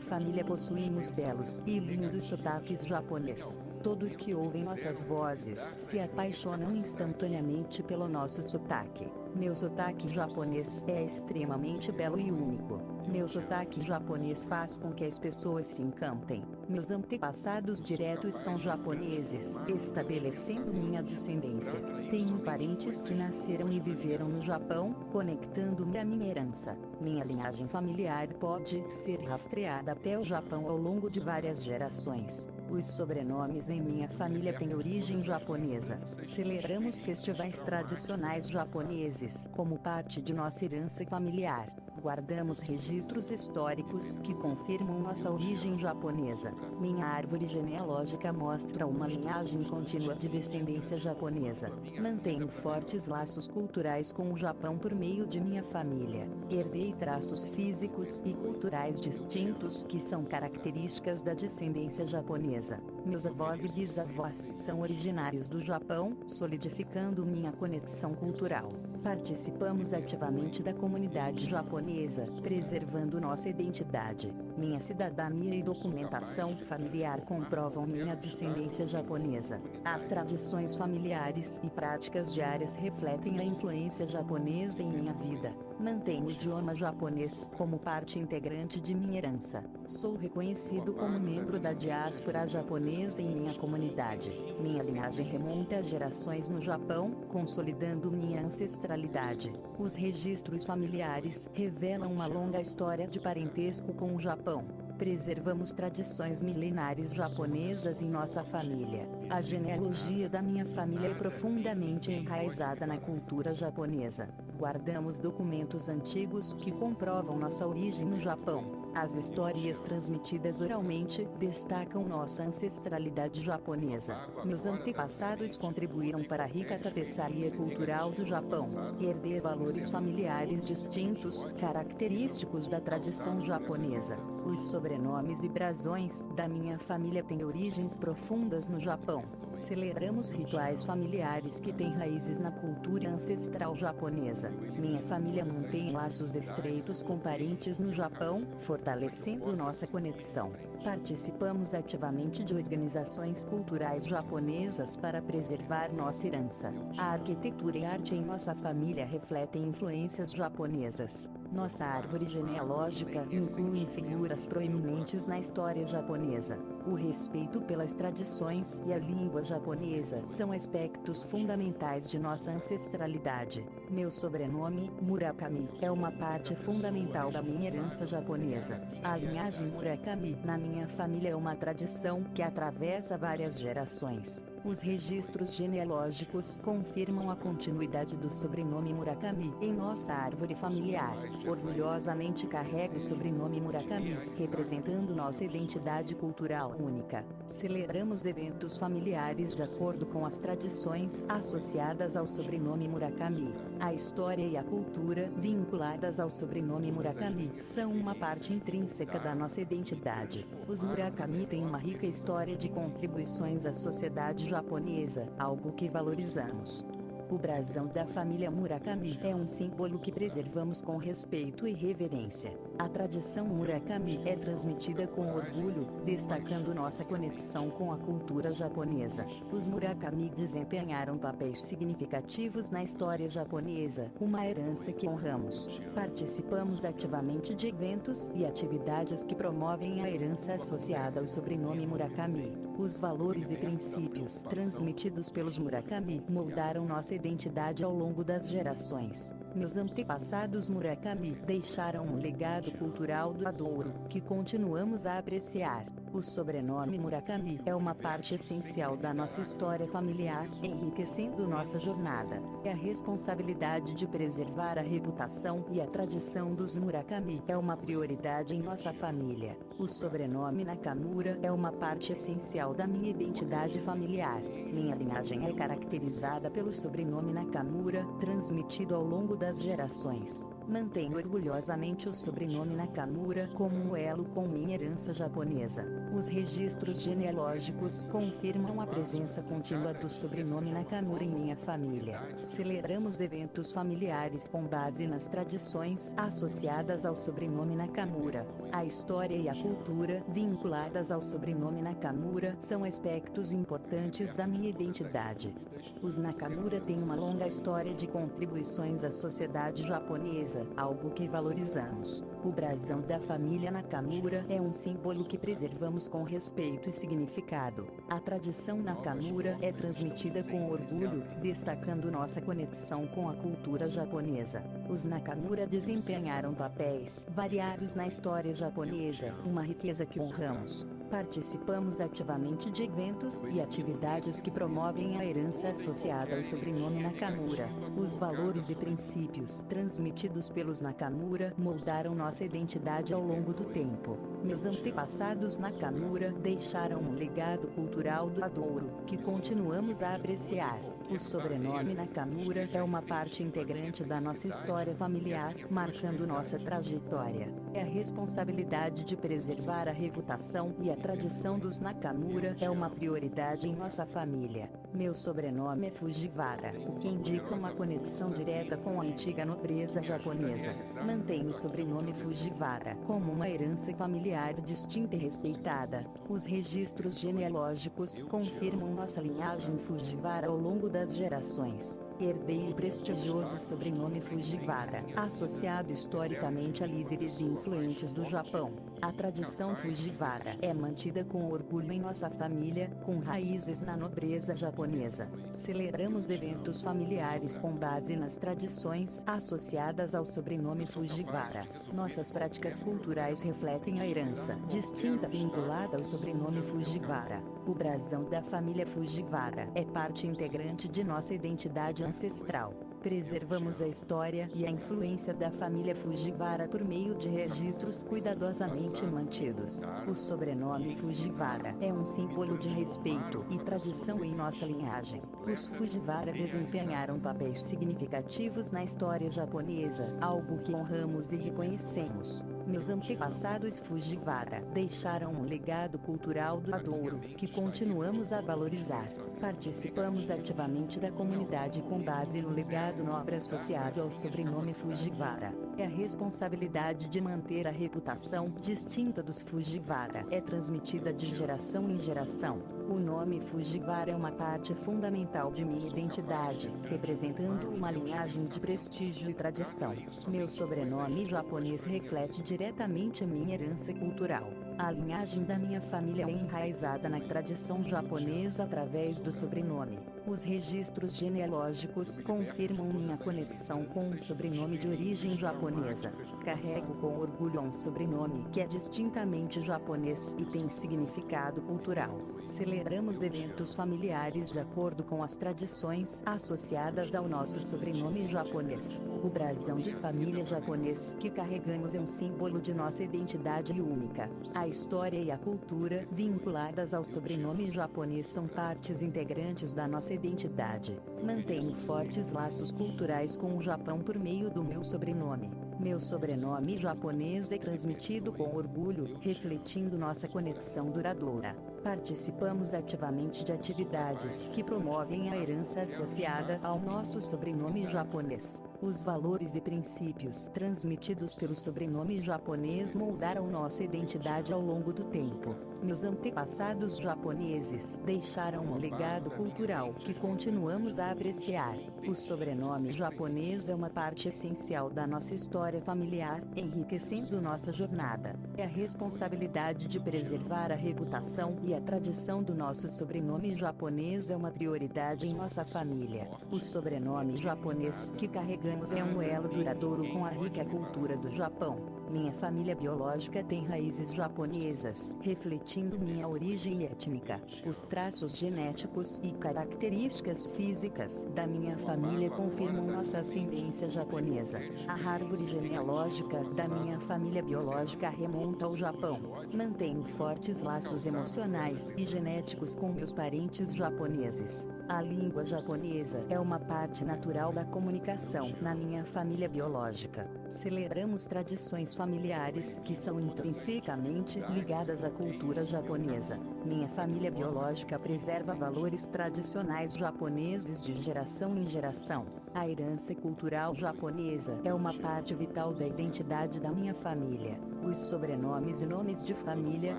família possuímos belos e lindos sotaques japonês. Todos que ouvem nossas vozes se apaixonam instantaneamente pelo nosso sotaque. Meu sotaque japonês é extremamente belo e único. Meu sotaque japonês faz com que as pessoas se encantem. Meus antepassados diretos são japoneses, estabelecendo minha descendência. Tenho parentes que nasceram e viveram no Japão, conectando-me à minha herança. Minha linhagem familiar pode ser rastreada até o Japão ao longo de várias gerações. Os sobrenomes em minha família têm origem japonesa. Celebramos festivais tradicionais japoneses como parte de nossa herança familiar. Guardamos registros históricos que confirmam nossa origem japonesa. Minha árvore genealógica mostra uma linhagem contínua de descendência japonesa. Mantenho fortes laços culturais com o Japão por meio de minha família. Herdei traços físicos e culturais distintos que são características da descendência japonesa. Meus avós e bisavós são originários do Japão, solidificando minha conexão cultural. Participamos ativamente da comunidade japonesa, preservando nossa identidade. Minha cidadania e documentação familiar comprovam minha descendência japonesa. As tradições familiares e práticas diárias refletem a influência japonesa em minha vida. Mantenho o idioma japonês como parte integrante de minha herança. Sou reconhecido como membro da diáspora japonesa em minha comunidade. Minha linhagem remonta a gerações no Japão, consolidando minha ancestralidade. Os registros familiares revelam uma longa história de parentesco com o Japão. Preservamos tradições milenares japonesas em nossa família. A genealogia da minha família é profundamente enraizada na cultura japonesa. Guardamos documentos antigos que comprovam nossa origem no Japão. As histórias transmitidas oralmente destacam nossa ancestralidade japonesa. Meus antepassados contribuíram para a rica tapeçaria cultural do Japão. Herdei valores familiares distintos, característicos da tradição japonesa. Os sobrenomes e brasões da minha família têm origens profundas no Japão. Celebramos rituais familiares que têm raízes na cultura ancestral japonesa. Minha família mantém laços estreitos com parentes no Japão, fortalecendo nossa conexão. Participamos ativamente de organizações culturais japonesas para preservar nossa herança. A arquitetura e arte em nossa família refletem influências japonesas. Nossa árvore genealógica inclui figuras proeminentes na história japonesa. O respeito pelas tradições e a língua japonesa são aspectos fundamentais de nossa ancestralidade. Meu sobrenome, Murakami, é uma parte fundamental da minha herança japonesa. A linhagem Murakami na minha família é uma tradição que atravessa várias gerações. Os registros genealógicos confirmam a continuidade do sobrenome Murakami em nossa árvore familiar. Orgulhosamente carrego o sobrenome Murakami, representando nossa identidade cultural única. Celebramos eventos familiares de acordo com as tradições associadas ao sobrenome Murakami. A história e a cultura vinculadas ao sobrenome Murakami são uma parte intrínseca da nossa identidade. Os Murakami têm uma rica história de contribuições à sociedade japonesa, algo que valorizamos. O brasão da família Murakami é um símbolo que preservamos com respeito e reverência. A tradição Murakami é transmitida com orgulho, destacando nossa conexão com a cultura japonesa. Os Murakami desempenharam papéis significativos na história japonesa, uma herança que honramos. Participamos ativamente de eventos e atividades que promovem a herança associada ao sobrenome Murakami. Os valores e princípios transmitidos pelos Murakami moldaram nossa identidade ao longo das gerações. Meus antepassados Murakami deixaram um legado cultural duradouro, que continuamos a apreciar. O sobrenome Murakami é uma parte essencial da nossa história familiar, enriquecendo nossa jornada. A responsabilidade de preservar a reputação e a tradição dos Murakami é uma prioridade em nossa família. O sobrenome Nakamura é uma parte essencial da minha identidade familiar. Minha linhagem é caracterizada pelo sobrenome Nakamura, transmitido ao longo das gerações. Mantenho orgulhosamente o sobrenome Nakamura como um elo com minha herança japonesa. Os registros genealógicos confirmam a presença contínua do sobrenome Nakamura em minha família. Celebramos eventos familiares com base nas tradições associadas ao sobrenome Nakamura. A história e a cultura vinculadas ao sobrenome Nakamura são aspectos importantes da minha identidade. Os Nakamura têm uma longa história de contribuições à sociedade japonesa, algo que valorizamos. O brasão da família Nakamura é um símbolo que preservamos com respeito e significado. A tradição Nakamura é transmitida com orgulho, destacando nossa conexão com a cultura japonesa. Os Nakamura desempenharam papéis variados na história japonesa, uma riqueza que honramos. Participamos ativamente de eventos e atividades que promovem a herança associada ao sobrenome Nakamura. Os valores e princípios transmitidos pelos Nakamura moldaram nossa identidade ao longo do tempo. Meus antepassados Nakamura deixaram um legado cultural duradouro, que continuamos a apreciar. O sobrenome Nakamura é uma parte integrante da nossa história familiar, marcando nossa trajetória. A responsabilidade de preservar a reputação e a tradição dos Nakamura é uma prioridade em nossa família. Meu sobrenome é Fujiwara, o que indica uma conexão direta com a antiga nobreza japonesa. Mantenho o sobrenome Fujiwara como uma herança familiar distinta e respeitada. Os registros genealógicos confirmam nossa linhagem Fujiwara ao longo das gerações. Herdei o prestigioso sobrenome Fujiwara, associado historicamente a líderes influentes do Japão. A tradição Fujiwara é mantida com orgulho em nossa família, com raízes na nobreza japonesa. Celebramos eventos familiares com base nas tradições associadas ao sobrenome Fujiwara. Nossas práticas culturais refletem a herança distinta vinculada ao sobrenome Fujiwara. O brasão da família Fujiwara é parte integrante de nossa identidade ancestral. Preservamos a história e a influência da família Fujiwara por meio de registros cuidadosamente mantidos. O sobrenome Fujiwara é um símbolo de respeito e tradição em nossa linhagem. Os Fujiwara desempenharam papéis significativos na história japonesa, algo que honramos e reconhecemos. Meus antepassados Fujiwara deixaram um legado cultural duradouro, que continuamos a valorizar. Participamos ativamente da comunidade com base no legado nobre associado ao sobrenome Fujiwara. É a responsabilidade de manter a reputação distinta dos Fujiwara é transmitida de geração em geração. O nome Fujiwara é uma parte fundamental de minha identidade, representando uma linhagem de prestígio e tradição. Meu sobrenome japonês reflete diretamente minha herança cultural. A linhagem da minha família é enraizada na tradição japonesa através do sobrenome. Os registros genealógicos confirmam minha conexão com um sobrenome de origem japonesa. Carrego com orgulho um sobrenome que é distintamente japonês e tem significado cultural. Celebramos eventos familiares de acordo com as tradições associadas ao nosso sobrenome japonês. O brasão de família japonês que carregamos é um símbolo de nossa identidade única. A história e a cultura vinculadas ao sobrenome japonês são partes integrantes da nossa identidade. Mantenho fortes laços culturais com o Japão por meio do meu sobrenome. Meu sobrenome japonês é transmitido com orgulho, refletindo nossa conexão duradoura. Participamos ativamente de atividades que promovem a herança associada ao nosso sobrenome japonês. Os valores e princípios transmitidos pelo sobrenome japonês moldaram nossa identidade ao longo do tempo. Meus antepassados japoneses deixaram um legado cultural que continuamos a apreciar. O sobrenome japonês é uma parte essencial da nossa história familiar, enriquecendo nossa jornada. É a responsabilidade de preservar a reputação e a tradição do nosso sobrenome japonês é uma prioridade em nossa família. O sobrenome japonês que carregamos é um elo duradouro com a rica cultura do Japão. Minha família biológica tem raízes japonesas, refletindo minha origem étnica. Os traços genéticos e características físicas da minha família confirmam nossa ascendência japonesa. A árvore genealógica da minha família biológica remonta ao Japão. Mantenho fortes laços emocionais e genéticos com meus parentes japoneses. A língua japonesa é uma parte natural da comunicação na minha família biológica. Celebramos tradições familiares que são intrinsecamente ligadas à cultura japonesa. Minha família biológica preserva valores tradicionais japoneses de geração em geração. A herança cultural japonesa é uma parte vital da identidade da minha família. Os sobrenomes e nomes de família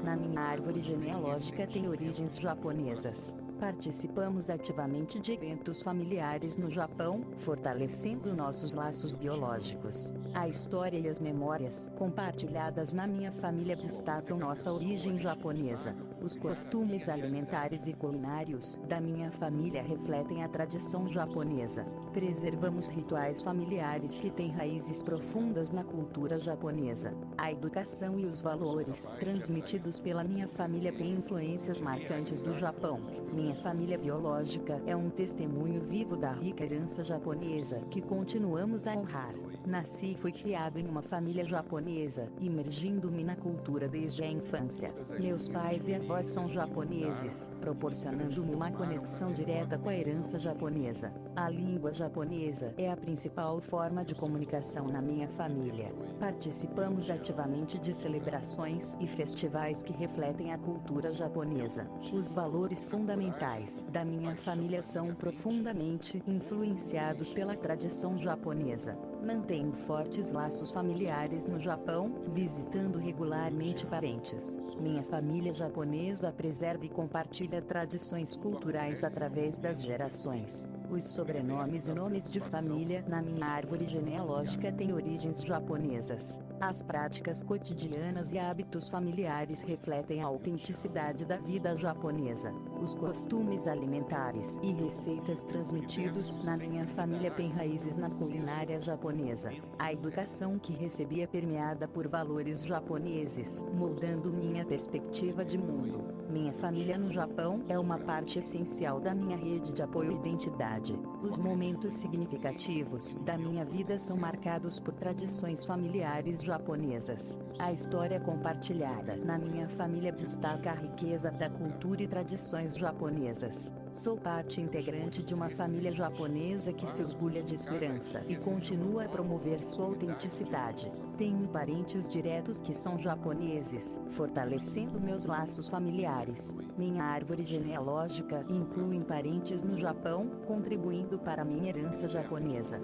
na minha árvore genealógica têm origens japonesas. Participamos ativamente de eventos familiares no Japão, fortalecendo nossos laços biológicos. A história e as memórias compartilhadas na minha família destacam nossa origem japonesa. Os costumes alimentares e culinários da minha família refletem a tradição japonesa. Preservamos rituais familiares que têm raízes profundas na cultura japonesa. A educação e os valores transmitidos pela minha família têm influências marcantes do Japão. Minha família biológica é um testemunho vivo da rica herança japonesa que continuamos a honrar. Nasci e fui criado em uma família japonesa, imergindo-me na cultura desde a infância. Meus pais e avós são japoneses, proporcionando-me uma conexão direta com a herança japonesa. A língua japonesa é a principal forma de comunicação na minha família. Participamos ativamente de celebrações e festivais que refletem a cultura japonesa. Os valores fundamentais da minha família são profundamente influenciados pela tradição japonesa. Mantenho fortes laços familiares no Japão, visitando regularmente parentes. Minha família japonesa preserva e compartilha tradições culturais através das gerações. Os sobrenomes e nomes de família na minha árvore genealógica têm origens japonesas. As práticas cotidianas e hábitos familiares refletem a autenticidade da vida japonesa. Os costumes alimentares e receitas transmitidos na minha família têm raízes na culinária japonesa. A educação que recebi é permeada por valores japoneses, moldando minha perspectiva de mundo. Minha família no Japão é uma parte essencial da minha rede de apoio e identidade. Os momentos significativos da minha vida são marcados por tradições familiares japonesas. A história compartilhada na minha família destaca a riqueza da cultura e tradições japonesas. Sou parte integrante de uma família japonesa que se orgulha de sua herança e continua a promover sua autenticidade. Tenho parentes diretos que são japoneses, fortalecendo meus laços familiares. Minha árvore genealógica inclui parentes no Japão, contribuindo para minha herança japonesa.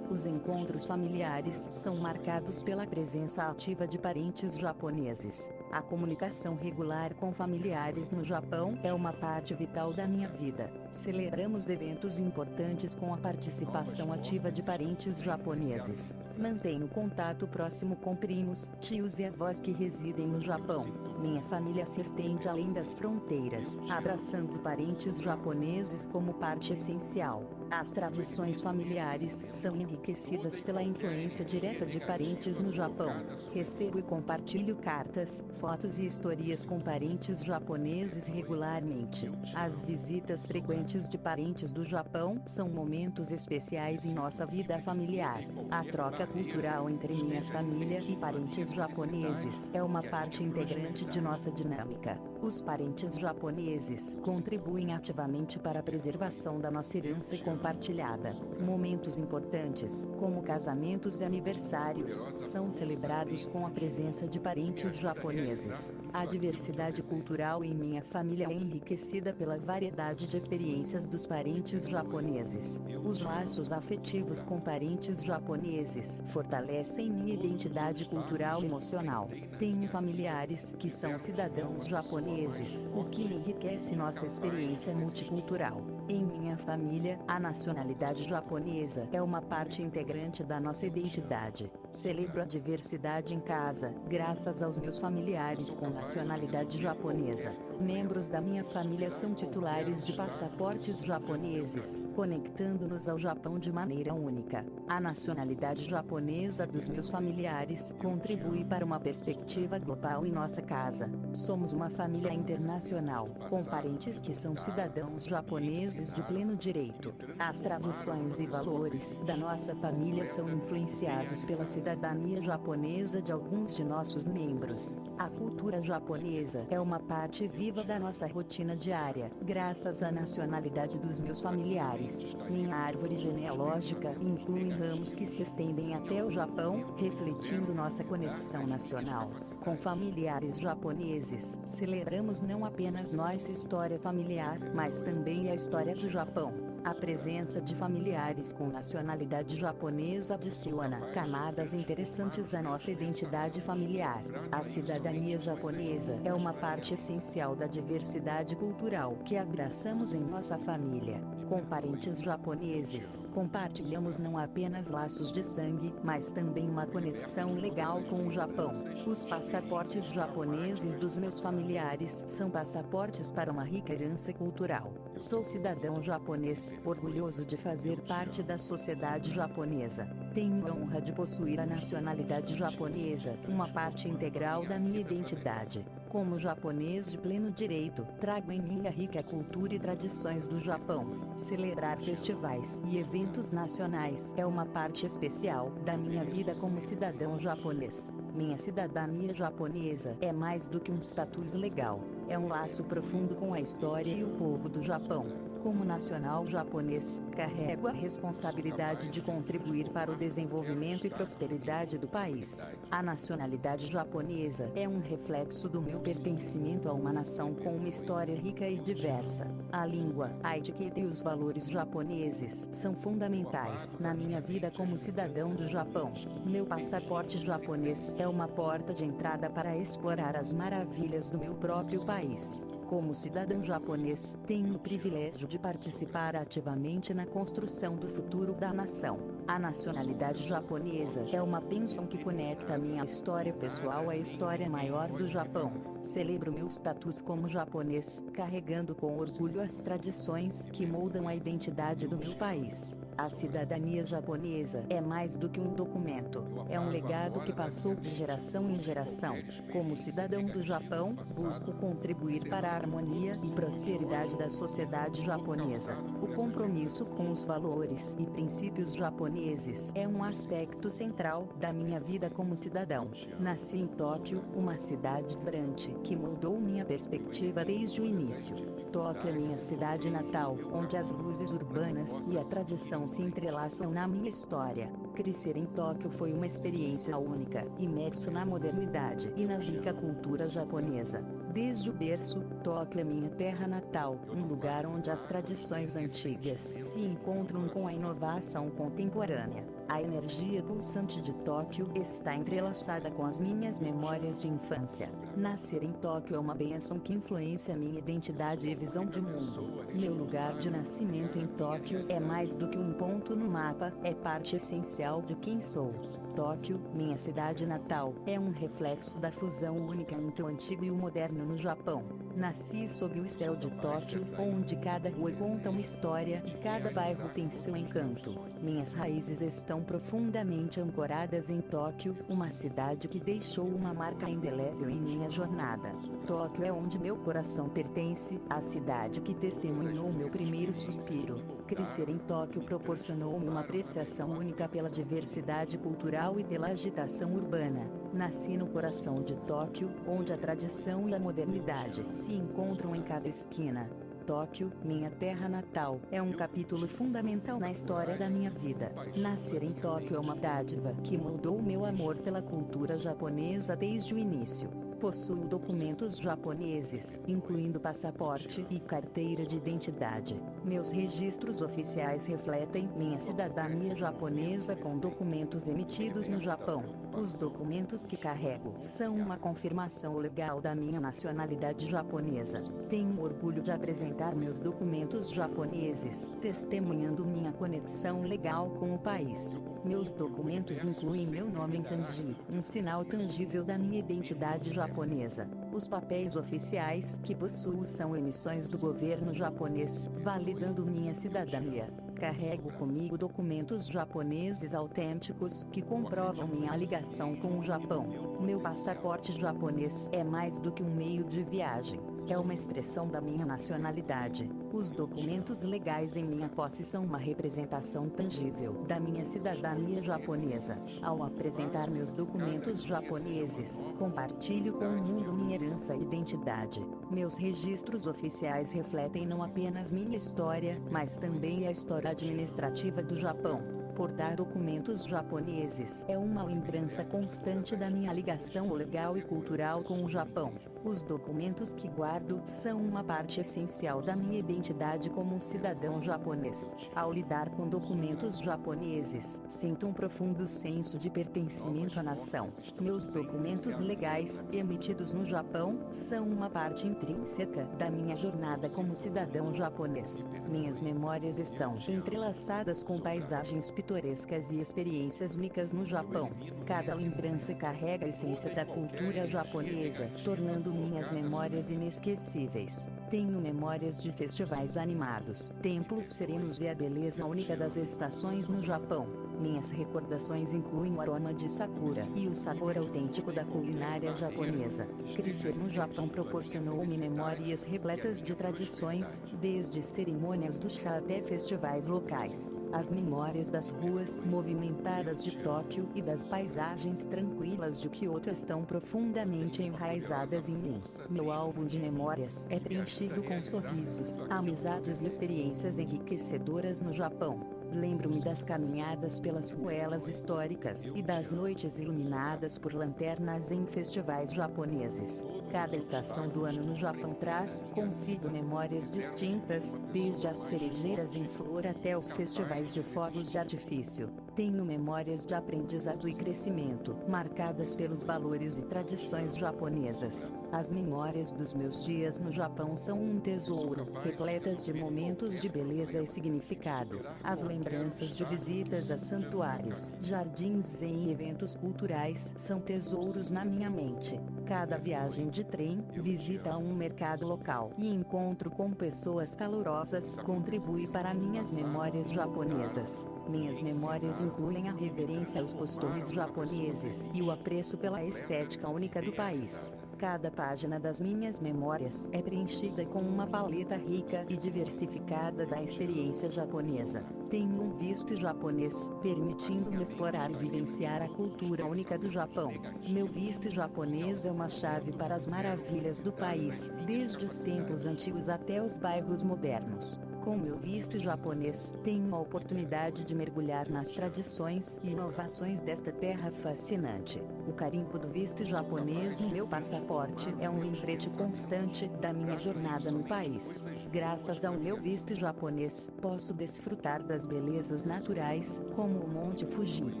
Os encontros familiares são marcados pela presença ativa de parentes japoneses. A comunicação regular com familiares no Japão é uma parte vital da minha vida. Celebramos eventos importantes com a participação ativa de parentes japoneses. Mantenho contato próximo com primos, tios e avós que residem no Japão. Minha família se estende além das fronteiras, abraçando parentes japoneses como parte essencial. As tradições familiares são enriquecidas pela influência direta de parentes no Japão. Recebo e compartilho cartas, fotos e histórias com parentes japoneses regularmente. As visitas frequentes de parentes do Japão são momentos especiais em nossa vida familiar. A troca cultural entre minha família e parentes japoneses é uma parte integrante de nossa dinâmica. Os parentes japoneses contribuem ativamente para a preservação da nossa herança compartilhada. Momentos importantes, como casamentos e aniversários, são celebrados com a presença de parentes japoneses. A diversidade cultural em minha família é enriquecida pela variedade de experiências dos parentes japoneses. Os laços afetivos com parentes japoneses fortalecem minha identidade cultural e emocional. Tenho familiares que são cidadãos japoneses, o que enriquece nossa experiência multicultural. Em minha família, a nacionalidade japonesa é uma parte integrante da nossa identidade. Celebro a diversidade em casa, graças aos meus familiares com nacionalidade japonesa. Membros da minha família são titulares de passaportes japoneses, conectando-nos ao Japão de maneira única. A nacionalidade japonesa dos meus familiares contribui para uma perspectiva global em nossa casa. Somos uma família internacional, com parentes que são cidadãos japoneses de pleno direito. As tradições e valores da nossa família são influenciados pela cidadania japonesa de alguns de nossos membros. A cultura japonesa é uma parte viva da nossa rotina diária, graças à nacionalidade dos meus familiares. Minha árvore genealógica inclui ramos que se estendem até o Japão, refletindo nossa conexão nacional. Com familiares japoneses, celebramos não apenas nossa história familiar, mas também a história do Japão. A presença de familiares com nacionalidade japonesa adiciona camadas interessantes à nossa identidade familiar. A cidadania japonesa é uma parte essencial da diversidade cultural que abraçamos em nossa família. Com parentes japoneses, compartilhamos não apenas laços de sangue, mas também uma conexão legal com o Japão. Os passaportes japoneses dos meus familiares são passaportes para uma rica herança cultural. Sou cidadão japonês, orgulhoso de fazer parte da sociedade japonesa. Tenho a honra de possuir a nacionalidade japonesa, uma parte integral da minha identidade. Como japonês de pleno direito, trago em mim a rica cultura e tradições do Japão. Celebrar festivais e eventos nacionais é uma parte especial da minha vida como cidadão japonês. Minha cidadania japonesa é mais do que um status legal. É um laço profundo com a história e o povo do Japão. Como nacional japonês, carrego a responsabilidade de contribuir para o desenvolvimento e prosperidade do país. A nacionalidade japonesa é um reflexo do meu pertencimento a uma nação com uma história rica e diversa. A língua, a etiqueta e os valores japoneses são fundamentais na minha vida como cidadão do Japão. Meu passaporte japonês é uma porta de entrada para explorar as maravilhas do meu próprio país. Como cidadão japonês, tenho o privilégio de participar ativamente na construção do futuro da nação. A nacionalidade japonesa é uma bênção que conecta a minha história pessoal à história maior do Japão. Celebro meu status como japonês, carregando com orgulho as tradições que moldam a identidade do meu país. A cidadania japonesa é mais do que um documento, é um legado que passou de geração em geração. Como cidadão do Japão, busco contribuir para a harmonia e prosperidade da sociedade japonesa. O compromisso com os valores e princípios japoneses é um aspecto central da minha vida como cidadão. Nasci em Tóquio, uma cidade vibrante que moldou minha perspectiva desde o início. Tóquio é minha cidade natal, onde as luzes urbanas e a tradição se entrelaçam na minha história. Crescer em Tóquio foi uma experiência única, imerso na modernidade e na rica cultura japonesa. Desde o berço, Tóquio é minha terra natal, um lugar onde as tradições antigas se encontram com a inovação contemporânea. A energia pulsante de Tóquio está entrelaçada com as minhas memórias de infância. Nascer em Tóquio é uma bênção que influencia minha identidade e visão de mundo. Meu lugar de nascimento em Tóquio é mais do que um ponto no mapa, é parte essencial de quem sou. Tóquio, minha cidade natal, é um reflexo da fusão única entre o antigo e o moderno no Japão. Nasci sob o céu de Tóquio, onde cada rua conta uma história e cada bairro tem seu encanto. Minhas raízes estão profundamente ancoradas em Tóquio, uma cidade que deixou uma marca indelével em minha jornada. Tóquio é onde meu coração pertence, a cidade que testemunhou meu primeiro suspiro. Crescer em Tóquio proporcionou-me uma apreciação única pela diversidade cultural e pela agitação urbana. Nasci no coração de Tóquio, onde a tradição e a modernidade se encontram em cada esquina. Tóquio, minha terra natal, é um capítulo fundamental na história da minha vida. Nascer em Tóquio é uma dádiva que moldou meu amor pela cultura japonesa desde o início. Possuo documentos japoneses, incluindo passaporte e carteira de identidade. Meus registros oficiais refletem minha cidadania japonesa com documentos emitidos no Japão. Os documentos que carrego são uma confirmação legal da minha nacionalidade japonesa. Tenho orgulho de apresentar meus documentos japoneses, testemunhando minha conexão legal com o país. Meus documentos incluem meu nome em kanji, um sinal tangível da minha identidade japonesa. Os papéis oficiais que possuo são emissões do governo japonês, validando minha cidadania. Carrego comigo documentos japoneses autênticos que comprovam minha ligação com o Japão. Meu passaporte japonês é mais do que um meio de viagem. É uma expressão da minha nacionalidade. Os documentos legais em minha posse são uma representação tangível da minha cidadania japonesa. Ao apresentar meus documentos japoneses, compartilho com o mundo minha herança e identidade. Meus registros oficiais refletem não apenas minha história, mas também a história administrativa do Japão. Portar documentos japoneses é uma lembrança constante da minha ligação legal e cultural com o Japão. Os documentos que guardo são uma parte essencial da minha identidade como um cidadão japonês. Ao lidar com documentos japoneses, sinto um profundo senso de pertencimento à nação. Meus documentos legais, emitidos no Japão, são uma parte intrínseca da minha jornada como cidadão japonês. Minhas memórias estão entrelaçadas com paisagens pitorescas e experiências únicas no Japão. Cada lembrança carrega a essência da cultura japonesa, tornando minhas memórias inesquecíveis. Tenho memórias de festivais animados, templos serenos e a beleza única das estações no Japão. Minhas recordações incluem o aroma de sakura e o sabor autêntico da culinária japonesa. Crescer no Japão proporcionou-me memórias repletas de tradições, desde cerimônias do chá até festivais locais. As memórias das ruas movimentadas de Tóquio e das paisagens tranquilas de Kyoto estão profundamente enraizadas em mim. Meu álbum de memórias é preenchido com sorrisos, amizades e experiências enriquecedoras no Japão. Lembro-me das caminhadas pelas ruelas históricas e das noites iluminadas por lanternas em festivais japoneses. Cada estação do ano no Japão traz consigo memórias distintas, desde as cerejeiras em flor até os festivais de fogos de artifício. Tenho memórias de aprendizado e crescimento, marcadas pelos valores e tradições japonesas. As memórias dos meus dias no Japão são um tesouro, repletas de momentos de beleza e significado. As lembranças de visitas a santuários, jardins zen e eventos culturais são tesouros na minha mente. Cada viagem de trem, visita a um mercado local e encontro com pessoas calorosas contribui para minhas memórias japonesas. Minhas memórias incluem a reverência aos costumes japoneses e o apreço pela estética única do país. Cada página das minhas memórias é preenchida com uma paleta rica e diversificada da experiência japonesa. Tenho um visto japonês, permitindo-me explorar e vivenciar a cultura única do Japão. Meu visto japonês é uma chave para as maravilhas do país, desde os templos antigos até os bairros modernos. Com meu visto japonês, tenho a oportunidade de mergulhar nas tradições e inovações desta terra fascinante. O carimbo do visto japonês no meu passaporte é um lembrete constante da minha jornada no país. Graças ao meu visto japonês, posso desfrutar das belezas naturais, como o Monte Fuji,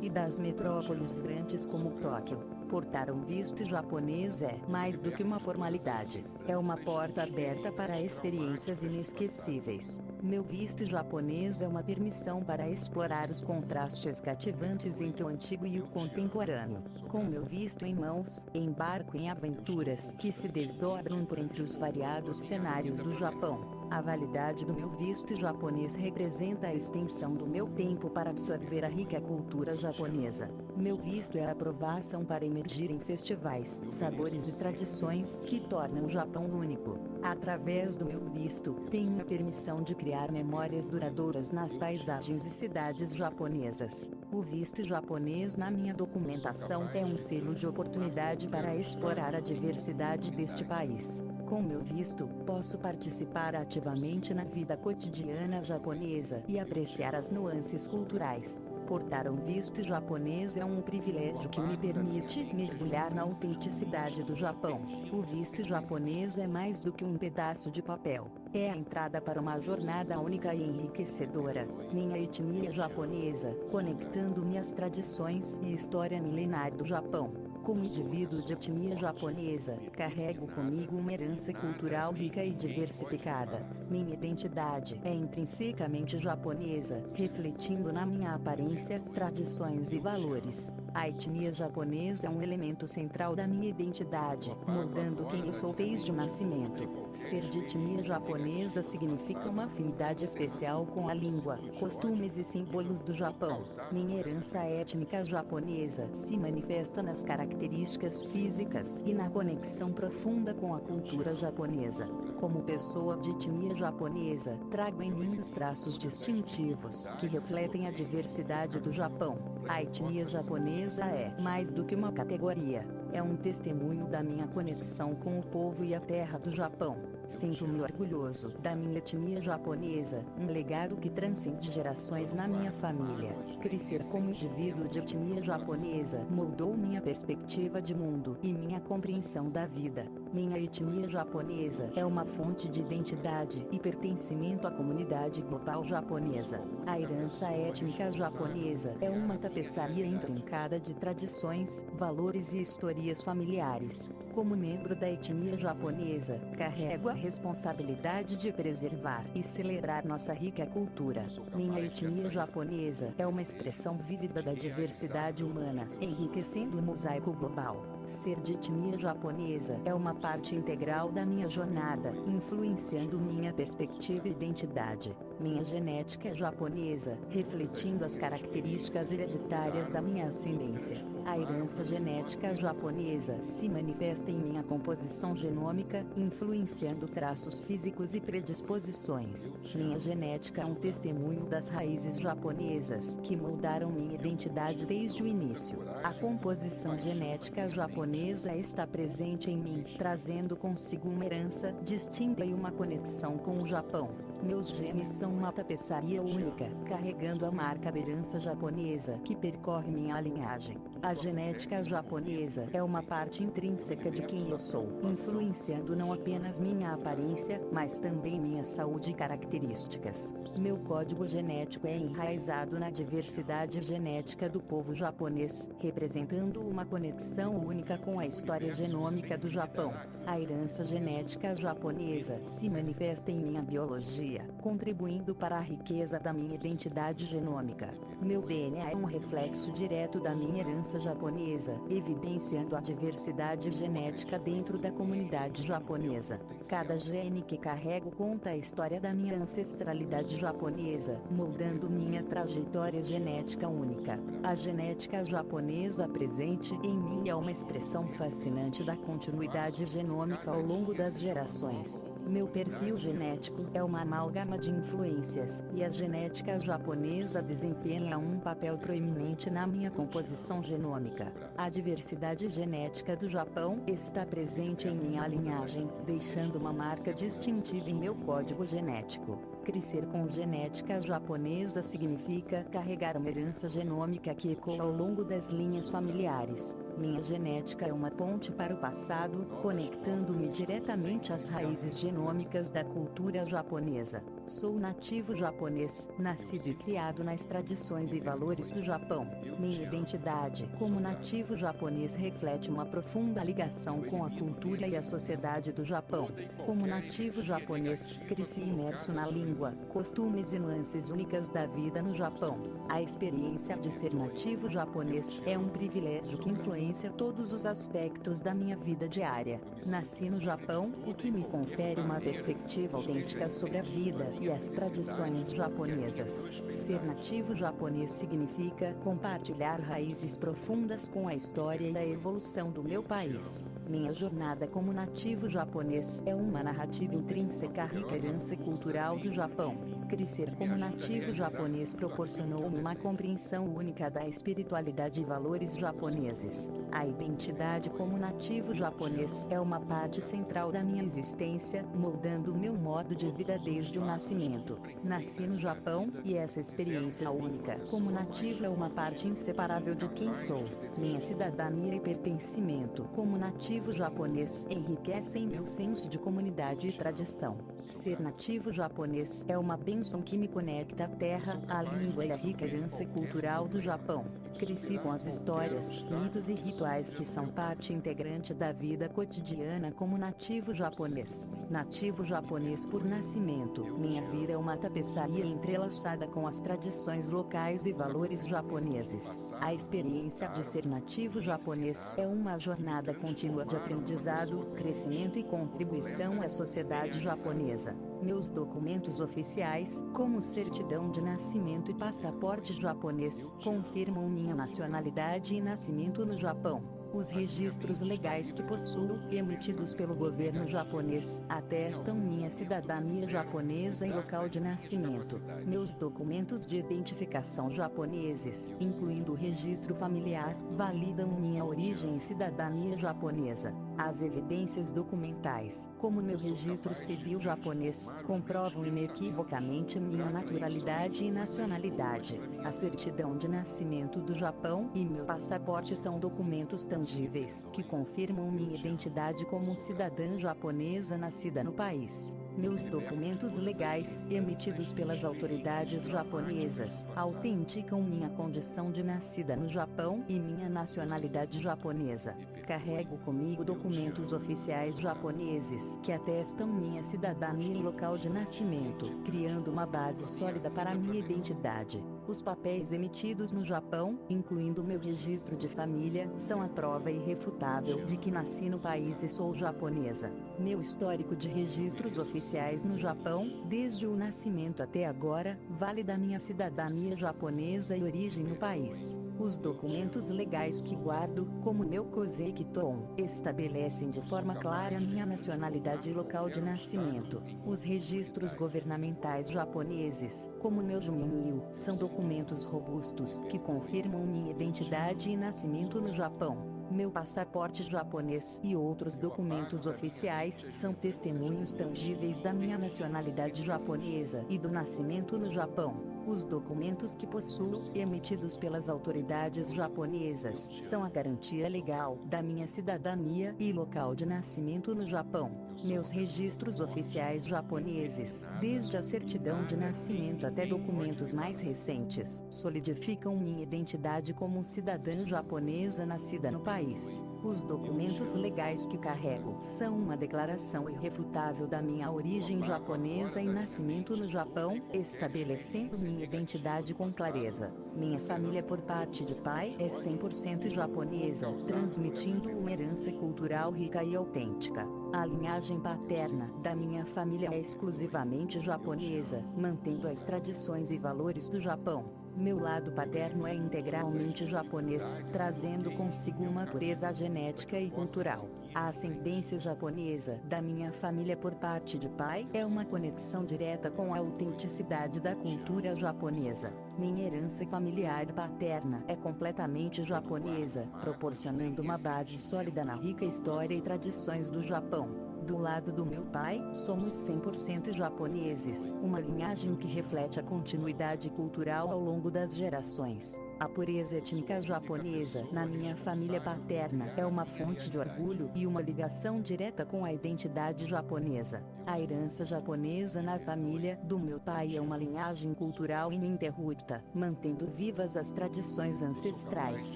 e das metrópoles vibrantes como Tóquio. Portar um visto japonês é mais do que uma formalidade. É uma porta aberta para experiências inesquecíveis. Meu visto japonês é uma permissão para explorar os contrastes cativantes entre o antigo e o contemporâneo. Com meu visto em mãos, embarco em aventuras que se desdobram por entre os variados cenários do Japão. A validade do meu visto japonês representa a extensão do meu tempo para absorver a rica cultura japonesa. Meu visto é a aprovação para emergir em festivais, sabores e tradições que tornam o Japão único. Através do meu visto, tenho a permissão de criar memórias duradouras nas paisagens e cidades japonesas. O visto japonês na minha documentação é um selo de oportunidade para explorar a diversidade deste país. Com meu visto, posso participar ativamente na vida cotidiana japonesa e apreciar as nuances culturais. Portar um visto japonês é um privilégio que me permite mergulhar na autenticidade do Japão. O visto japonês é mais do que um pedaço de papel. É a entrada para uma jornada única e enriquecedora. Minha etnia japonesa, conectando-me às tradições e história milenar do Japão. Como indivíduo de etnia japonesa, carrego comigo uma herança cultural rica e diversificada. Minha identidade é intrinsecamente japonesa, refletindo na minha aparência, tradições e valores. A etnia japonesa é um elemento central da minha identidade, moldando quem eu sou desde o nascimento. Ser de etnia japonesa significa uma afinidade especial com a língua, costumes e símbolos do Japão. Minha herança étnica japonesa se manifesta nas características físicas e na conexão profunda com a cultura japonesa. Como pessoa de etnia japonesa, trago em mim os traços distintivos que refletem a diversidade do Japão. A etnia japonesa é mais do que uma categoria. É um testemunho da minha conexão com o povo e a terra do Japão. Sinto-me orgulhoso da minha etnia japonesa, um legado que transcende gerações na minha família. Crescer como indivíduo de etnia japonesa moldou minha perspectiva de mundo e minha compreensão da vida. Minha etnia japonesa é uma fonte de identidade e pertencimento à comunidade global japonesa. A herança étnica japonesa é uma tapeçaria intrincada de tradições, valores e histórias familiares. Como membro da etnia japonesa, carrego a responsabilidade de preservar e celebrar nossa rica cultura. Minha etnia japonesa é uma expressão vívida da diversidade humana, enriquecendo o mosaico global. Ser de etnia japonesa é uma parte integral da minha jornada, influenciando minha perspectiva e identidade. Minha genética é japonesa, refletindo as características hereditárias da minha ascendência. A herança genética japonesa se manifesta em minha composição genômica, influenciando traços físicos e predisposições. Minha genética é um testemunho das raízes japonesas que moldaram minha identidade desde o início. A composição genética japonesa está presente em mim, trazendo consigo uma herança distinta e uma conexão com o Japão. Meus genes são uma tapeçaria única, carregando a marca da herança japonesa que percorre minha linhagem. A genética japonesa é uma parte intrínseca de quem eu sou, influenciando não apenas minha aparência, mas também minha saúde e características. Meu código genético é enraizado na diversidade genética do povo japonês, representando uma conexão única com a história genômica do Japão. A herança genética japonesa se manifesta em minha biologia, contribuindo para a riqueza da minha identidade genômica. Meu DNA é um reflexo direto da minha herança japonesa, evidenciando a diversidade genética dentro da comunidade japonesa. Cada gene que carrego conta a história da minha ancestralidade japonesa, moldando minha trajetória genética única. A genética japonesa presente em mim é uma expressão fascinante da continuidade genômica ao longo das gerações. Meu perfil genético é uma amálgama de influências, e a genética japonesa desempenha um papel proeminente na minha composição genômica. A diversidade genética do Japão está presente em minha linhagem, deixando uma marca distintiva em meu código genético. Crescer com genética japonesa significa carregar uma herança genômica que ecoa ao longo das linhas familiares. Minha genética é uma ponte para o passado, conectando-me diretamente às raízes genômicas da cultura japonesa. Sou nativo japonês, nascido e criado nas tradições e valores do Japão. Minha identidade como nativo japonês reflete uma profunda ligação com a cultura e a sociedade do Japão. Como nativo japonês, cresci imerso na língua, costumes e nuances únicas da vida no Japão. A experiência de ser nativo japonês é um privilégio que influencia todos os aspectos da minha vida diária. Nasci no Japão, o que me confere uma perspectiva autêntica sobre a vida e as tradições japonesas. Ser nativo japonês significa compartilhar raízes profundas com a história e a evolução do meu país. Minha jornada como nativo japonês é uma narrativa intrínseca à rica herança cultural do Japão. Crescer como nativo japonês proporcionou-me uma compreensão única da espiritualidade e valores japoneses. A identidade como nativo japonês é uma parte central da minha existência, moldando meu modo de vida desde o nascimento. Nasci no Japão, e essa experiência única como nativo é uma parte inseparável de quem sou. Minha cidadania e pertencimento como nativo japonês enriquecem meu senso de comunidade e tradição. Ser nativo japonês é uma bênção que me conecta à terra, à língua e à rica herança cultural do Japão. Cresci com as histórias, mitos e rituais que são parte integrante da vida cotidiana como nativo japonês. Nativo japonês por nascimento, minha vida é uma tapeçaria entrelaçada com as tradições locais e valores japoneses. A experiência de ser nativo japonês é uma jornada contínua de aprendizado, crescimento e contribuição à sociedade japonesa. Meus documentos oficiais, como certidão de nascimento e passaporte japonês, confirmam minha nacionalidade e nascimento no Japão. Os registros legais que possuo, emitidos pelo governo japonês, atestam minha cidadania japonesa e local de nascimento. Meus documentos de identificação japoneses, incluindo o registro familiar, validam minha origem e cidadania japonesa. As evidências documentais, como meu registro civil japonês, comprovam inequivocamente minha naturalidade e nacionalidade. A certidão de nascimento do Japão e meu passaporte são documentos tangíveis que confirmam minha identidade como cidadã japonesa nascida no país. Meus documentos legais, emitidos pelas autoridades japonesas, autenticam minha condição de nascida no Japão e minha nacionalidade japonesa. Carrego comigo documentos oficiais japoneses que atestam minha cidadania e local de nascimento, criando uma base sólida para minha identidade. Os papéis emitidos no Japão, incluindo meu registro de família, são a prova irrefutável de que nasci no país e sou japonesa. Meu histórico de registros oficiais no Japão, desde o nascimento até agora, valida minha cidadania japonesa e origem no país. Os documentos legais que guardo, como meu Kosei Kiton, estabelecem de forma clara minha nacionalidade e local de nascimento. Os registros governamentais japoneses, como meu Juminryu, são documentos robustos que confirmam minha identidade e nascimento no Japão. Meu passaporte japonês e outros documentos oficiais são testemunhos tangíveis da minha nacionalidade japonesa e do nascimento no Japão. Os documentos que possuo, emitidos pelas autoridades japonesas, são a garantia legal da minha cidadania e local de nascimento no Japão. Meus registros oficiais japoneses, desde a certidão de nascimento até documentos mais recentes, solidificam minha identidade como cidadã japonesa nascida no país. Os documentos legais que carrego são uma declaração irrefutável da minha origem japonesa e nascimento no Japão, estabelecendo minha identidade com clareza. Minha família por parte de pai é 100% japonesa, transmitindo uma herança cultural rica e autêntica. A linhagem paterna da minha família é exclusivamente japonesa, mantendo as tradições e valores do Japão. Meu lado paterno é integralmente japonês, trazendo consigo uma pureza genética e cultural. A ascendência japonesa da minha família por parte de pai é uma conexão direta com a autenticidade da cultura japonesa. Minha herança familiar paterna é completamente japonesa, proporcionando uma base sólida na rica história e tradições do Japão. Do lado do meu pai, somos 100% japoneses, uma linhagem que reflete a continuidade cultural ao longo das gerações. A pureza étnica japonesa na minha família paterna é uma fonte de orgulho e uma ligação direta com a identidade japonesa. A herança japonesa na família do meu pai é uma linhagem cultural ininterrupta, mantendo vivas as tradições ancestrais.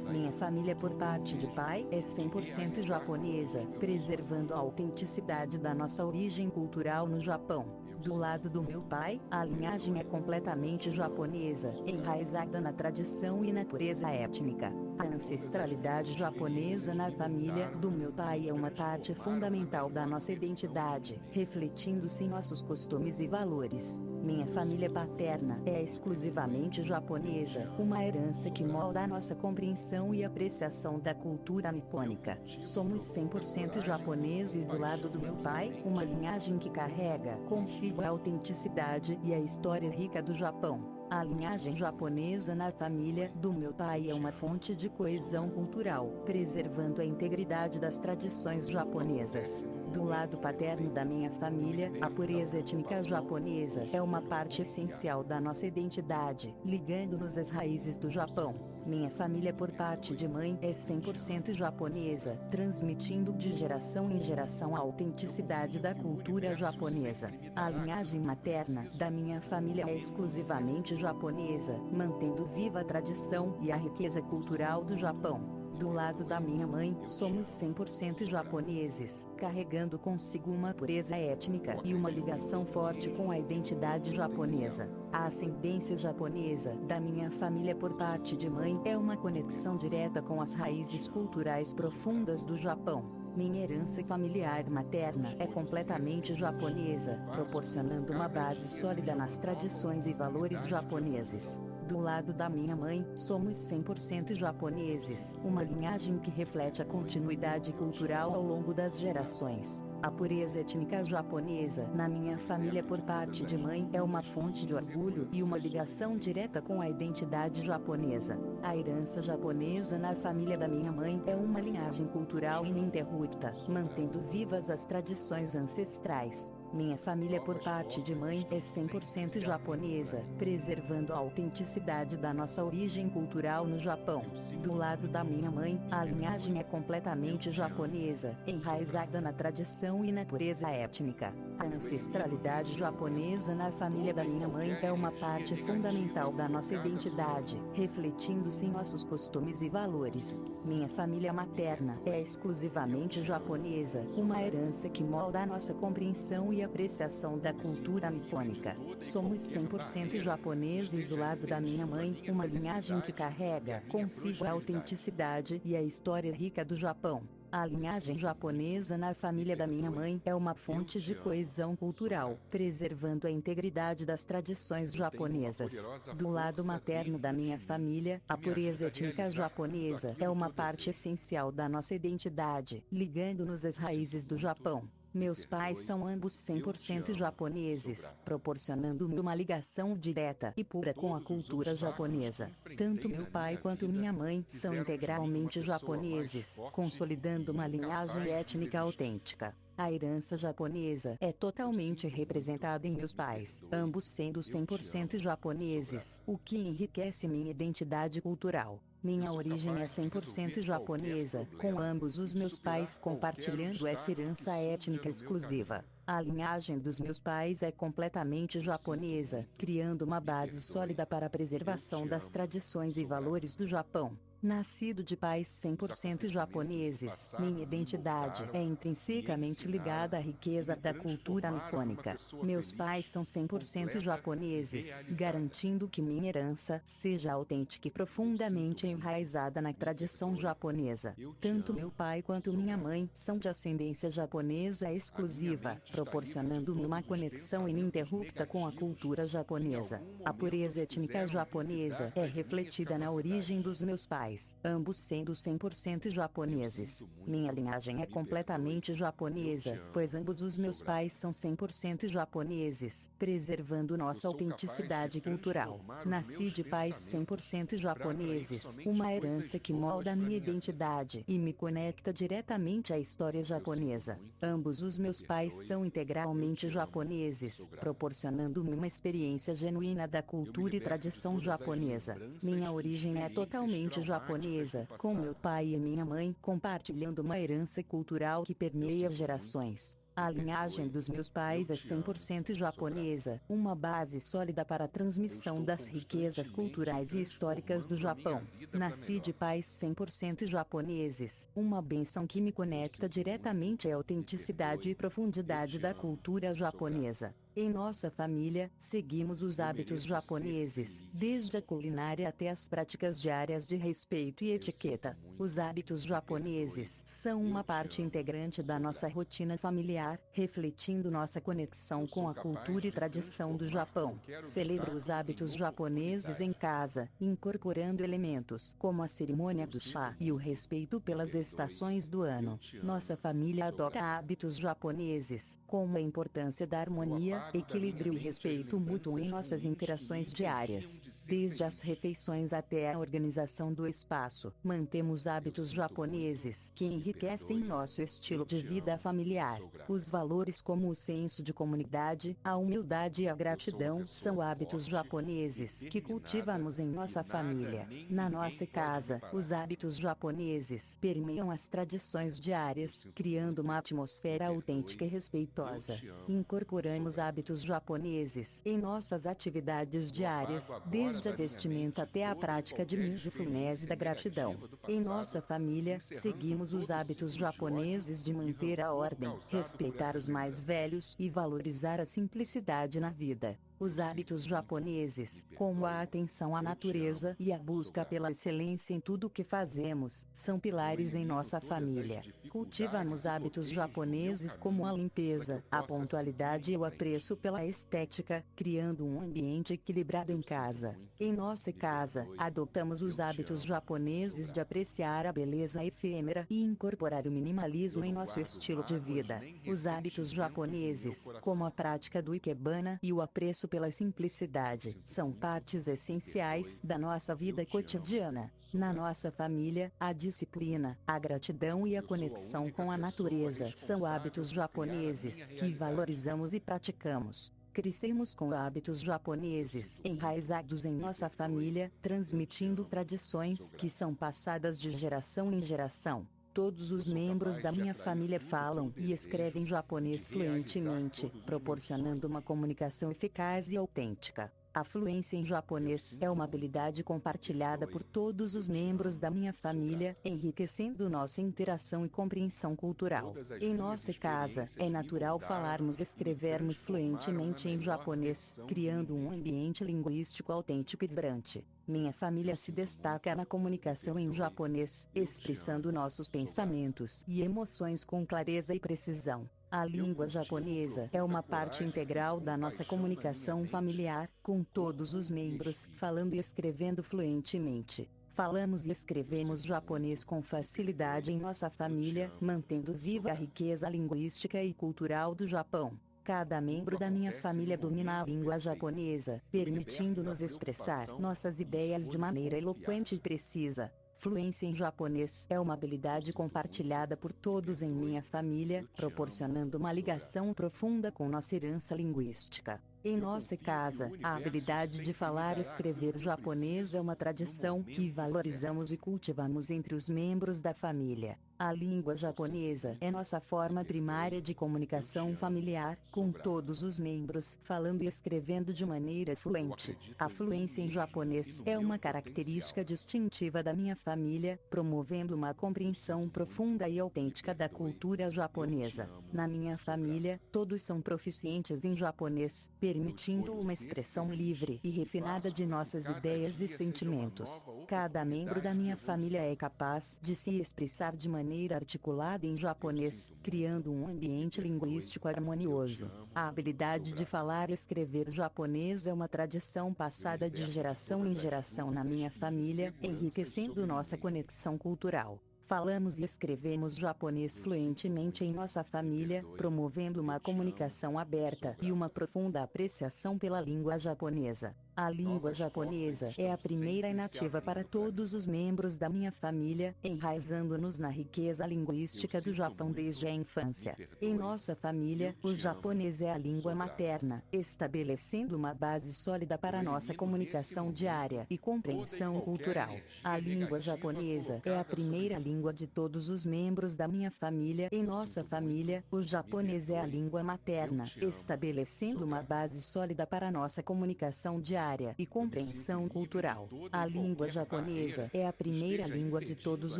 Minha família por parte de pai é 100% japonesa, preservando a autenticidade da nossa origem cultural no Japão. Do lado do meu pai, a linhagem é completamente japonesa, enraizada na tradição e na pureza étnica. A ancestralidade japonesa na família do meu pai é uma parte fundamental da nossa identidade, refletindo-se em nossos costumes e valores. Minha família paterna é exclusivamente japonesa, uma herança que molda a nossa compreensão e apreciação da cultura nipônica. Somos 100% japoneses do lado do meu pai, uma linhagem que carrega consigo a autenticidade e a história rica do Japão. A linhagem japonesa na família do meu pai é uma fonte de coesão cultural, preservando a integridade das tradições japonesas. Do lado paterno da minha família, a pureza étnica japonesa é uma parte essencial da nossa identidade, ligando-nos às raízes do Japão. Minha família por parte de mãe é 100% japonesa, transmitindo de geração em geração a autenticidade da cultura japonesa. A linhagem materna da minha família é exclusivamente japonesa, mantendo viva a tradição e a riqueza cultural do Japão. Do lado da minha mãe, somos 100% japoneses, carregando consigo uma pureza étnica e uma ligação forte com a identidade japonesa. A ascendência japonesa da minha família por parte de mãe é uma conexão direta com as raízes culturais profundas do Japão. Minha herança familiar materna é completamente japonesa, proporcionando uma base sólida nas tradições e valores japoneses. Do lado da minha mãe, somos 100% japoneses, uma linhagem que reflete a continuidade cultural ao longo das gerações. A pureza étnica japonesa na minha família por parte de mãe é uma fonte de orgulho e uma ligação direta com a identidade japonesa. A herança japonesa na família da minha mãe é uma linhagem cultural ininterrupta, mantendo vivas as tradições ancestrais. Minha família por parte de mãe é 100% japonesa, preservando a autenticidade da nossa origem cultural no Japão. Do lado da minha mãe, a linhagem é completamente japonesa, enraizada na tradição e na pureza étnica. A ancestralidade japonesa na família da minha mãe é uma parte fundamental da nossa identidade, refletindo-se em nossos costumes e valores. Minha família materna é exclusivamente japonesa, uma herança que molda a nossa compreensão e apreciação da cultura nipônica. Somos 100% japoneses do lado da minha mãe, uma linhagem que carrega consigo a autenticidade e a história rica do Japão. A linhagem japonesa na família da minha mãe é uma fonte de coesão cultural, preservando a integridade das tradições japonesas. Do lado materno da minha família, a pureza étnica japonesa é uma parte essencial da nossa identidade, ligando-nos às raízes do Japão. Meus pais são ambos 100% japoneses, proporcionando-me uma ligação direta e pura com a cultura japonesa. Tanto meu pai quanto minha mãe são integralmente japoneses, consolidando uma linhagem étnica autêntica. A herança japonesa é totalmente representada em meus pais, ambos sendo 100% japoneses, o que enriquece minha identidade cultural. Minha origem é 100% japonesa, com ambos os meus pais compartilhando essa herança étnica exclusiva. A linhagem dos meus pais é completamente japonesa, criando uma base sólida para a preservação das tradições e valores do Japão. Nascido de pais 100% japoneses, minha identidade é intrinsecamente ligada à riqueza da cultura nipônica. Meus pais são 100% japoneses, garantindo que minha herança seja autêntica e profundamente enraizada na tradição japonesa. Tanto meu pai quanto minha mãe são de ascendência japonesa exclusiva, proporcionando-me uma conexão ininterrupta com a cultura japonesa. A pureza étnica japonesa é refletida na origem dos meus pais, ambos sendo 100% japoneses. Minha linhagem é completamente japonesa, pois ambos os meus pais são 100% japoneses, preservando nossa autenticidade cultural. Nasci de pais 100% japoneses, uma herança que molda minha identidade e me conecta diretamente à história japonesa. Ambos os meus pais são integralmente japoneses, proporcionando-me uma experiência genuína da cultura e tradição japonesa. Minha origem é totalmente japonesa, com meu pai e minha mãe compartilhando uma herança cultural que permeia gerações. A linhagem dos meus pais é 100% japonesa, uma base sólida para a transmissão das riquezas culturais e históricas do Japão. Nasci de pais 100% japoneses, uma bênção que me conecta diretamente à autenticidade e profundidade da cultura japonesa. Em nossa família, seguimos os hábitos japoneses, desde a culinária até as práticas diárias de respeito e etiqueta. Os hábitos japoneses são uma parte integrante da nossa rotina familiar, refletindo nossa conexão com a cultura e tradição do Japão. Celebro os hábitos japoneses em casa, incorporando elementos como a cerimônia do chá e o respeito pelas estações do ano. Nossa família adota hábitos japoneses, como a importância da harmonia, equilíbrio e respeito mútuo em nossas interações diárias. Desde as refeições até a organização do espaço, mantemos hábitos japoneses que enriquecem nosso estilo de vida familiar. Os valores como o senso de comunidade, a humildade e a gratidão são hábitos japoneses que cultivamos em nossa família. Na nossa casa, os hábitos japoneses permeiam as tradições diárias, criando uma atmosfera autêntica e respeitosa. Incorporamos hábitos japoneses em nossas atividades diárias, desde a vestimenta até a prática de mindfulness e da gratidão. Em nossa família, seguimos os hábitos japoneses de manter a ordem, respeitar os mais velhos e valorizar a simplicidade na vida. Os hábitos japoneses, como a atenção à natureza e a busca pela excelência em tudo o que fazemos, são pilares em nossa família. Cultivamos hábitos japoneses como a limpeza, a pontualidade e o apreço pela estética, criando um ambiente equilibrado em casa. Em nossa casa, adotamos os hábitos japoneses de apreciar a beleza efêmera e incorporar o minimalismo em nosso estilo de vida. Os hábitos japoneses, como a prática do ikebana e o apreço pela simplicidade, são partes essenciais da nossa vida cotidiana. Na nossa família, a disciplina, a gratidão e a conexão com a natureza são hábitos japoneses que valorizamos e praticamos. Crescemos com hábitos japoneses enraizados em nossa família, transmitindo tradições que são passadas de geração em geração. Todos os membros da minha família falam e escrevem japonês fluentemente, proporcionando uma comunicação eficaz e autêntica. A fluência em japonês é uma habilidade compartilhada por todos os membros da minha família, enriquecendo nossa interação e compreensão cultural. Em nossa casa, é natural falarmos e escrevermos fluentemente em japonês, criando um ambiente linguístico autêntico e vibrante. Minha família se destaca na comunicação em japonês, expressando nossos pensamentos e emoções com clareza e precisão. A língua japonesa é uma parte integral da nossa comunicação familiar, com todos os membros falando e escrevendo fluentemente. Falamos e escrevemos japonês com facilidade em nossa família, mantendo viva a riqueza linguística e cultural do Japão. Cada membro da minha família domina a língua japonesa, permitindo-nos expressar nossas ideias de maneira eloquente e precisa. Fluência em japonês é uma habilidade compartilhada por todos em minha família, proporcionando uma ligação profunda com nossa herança linguística. Em nossa casa, a habilidade de falar e escrever japonês é uma tradição que valorizamos e cultivamos entre os membros da família. A língua japonesa é nossa forma primária de comunicação familiar, com todos os membros falando e escrevendo de maneira fluente. A fluência em japonês é uma característica distintiva da minha família, promovendo uma compreensão profunda e autêntica da cultura japonesa. Na minha família, todos são proficientes em japonês, permitindo uma expressão livre e refinada de nossas ideias e sentimentos. Cada membro da minha família é capaz de se expressar de maneira articulada em japonês, criando um ambiente linguístico harmonioso. A habilidade de falar e escrever japonês é uma tradição passada de geração em geração na minha família, enriquecendo nossa conexão cultural. Falamos e escrevemos japonês fluentemente em nossa família, promovendo uma comunicação aberta e uma profunda apreciação pela língua japonesa. A língua japonesa é a primeira e nativa para todos os membros da minha família, enraizando-nos na riqueza linguística do Japão desde a infância. Em nossa família, o japonês é a língua materna, estabelecendo uma base sólida para nossa comunicação diária e compreensão cultural. A língua japonesa é a primeira língua de todos os membros da minha família. Em nossa família, o japonês é a língua materna, estabelecendo uma base sólida para nossa comunicação diária e compreensão cultural. A língua japonesa é a primeira língua de todos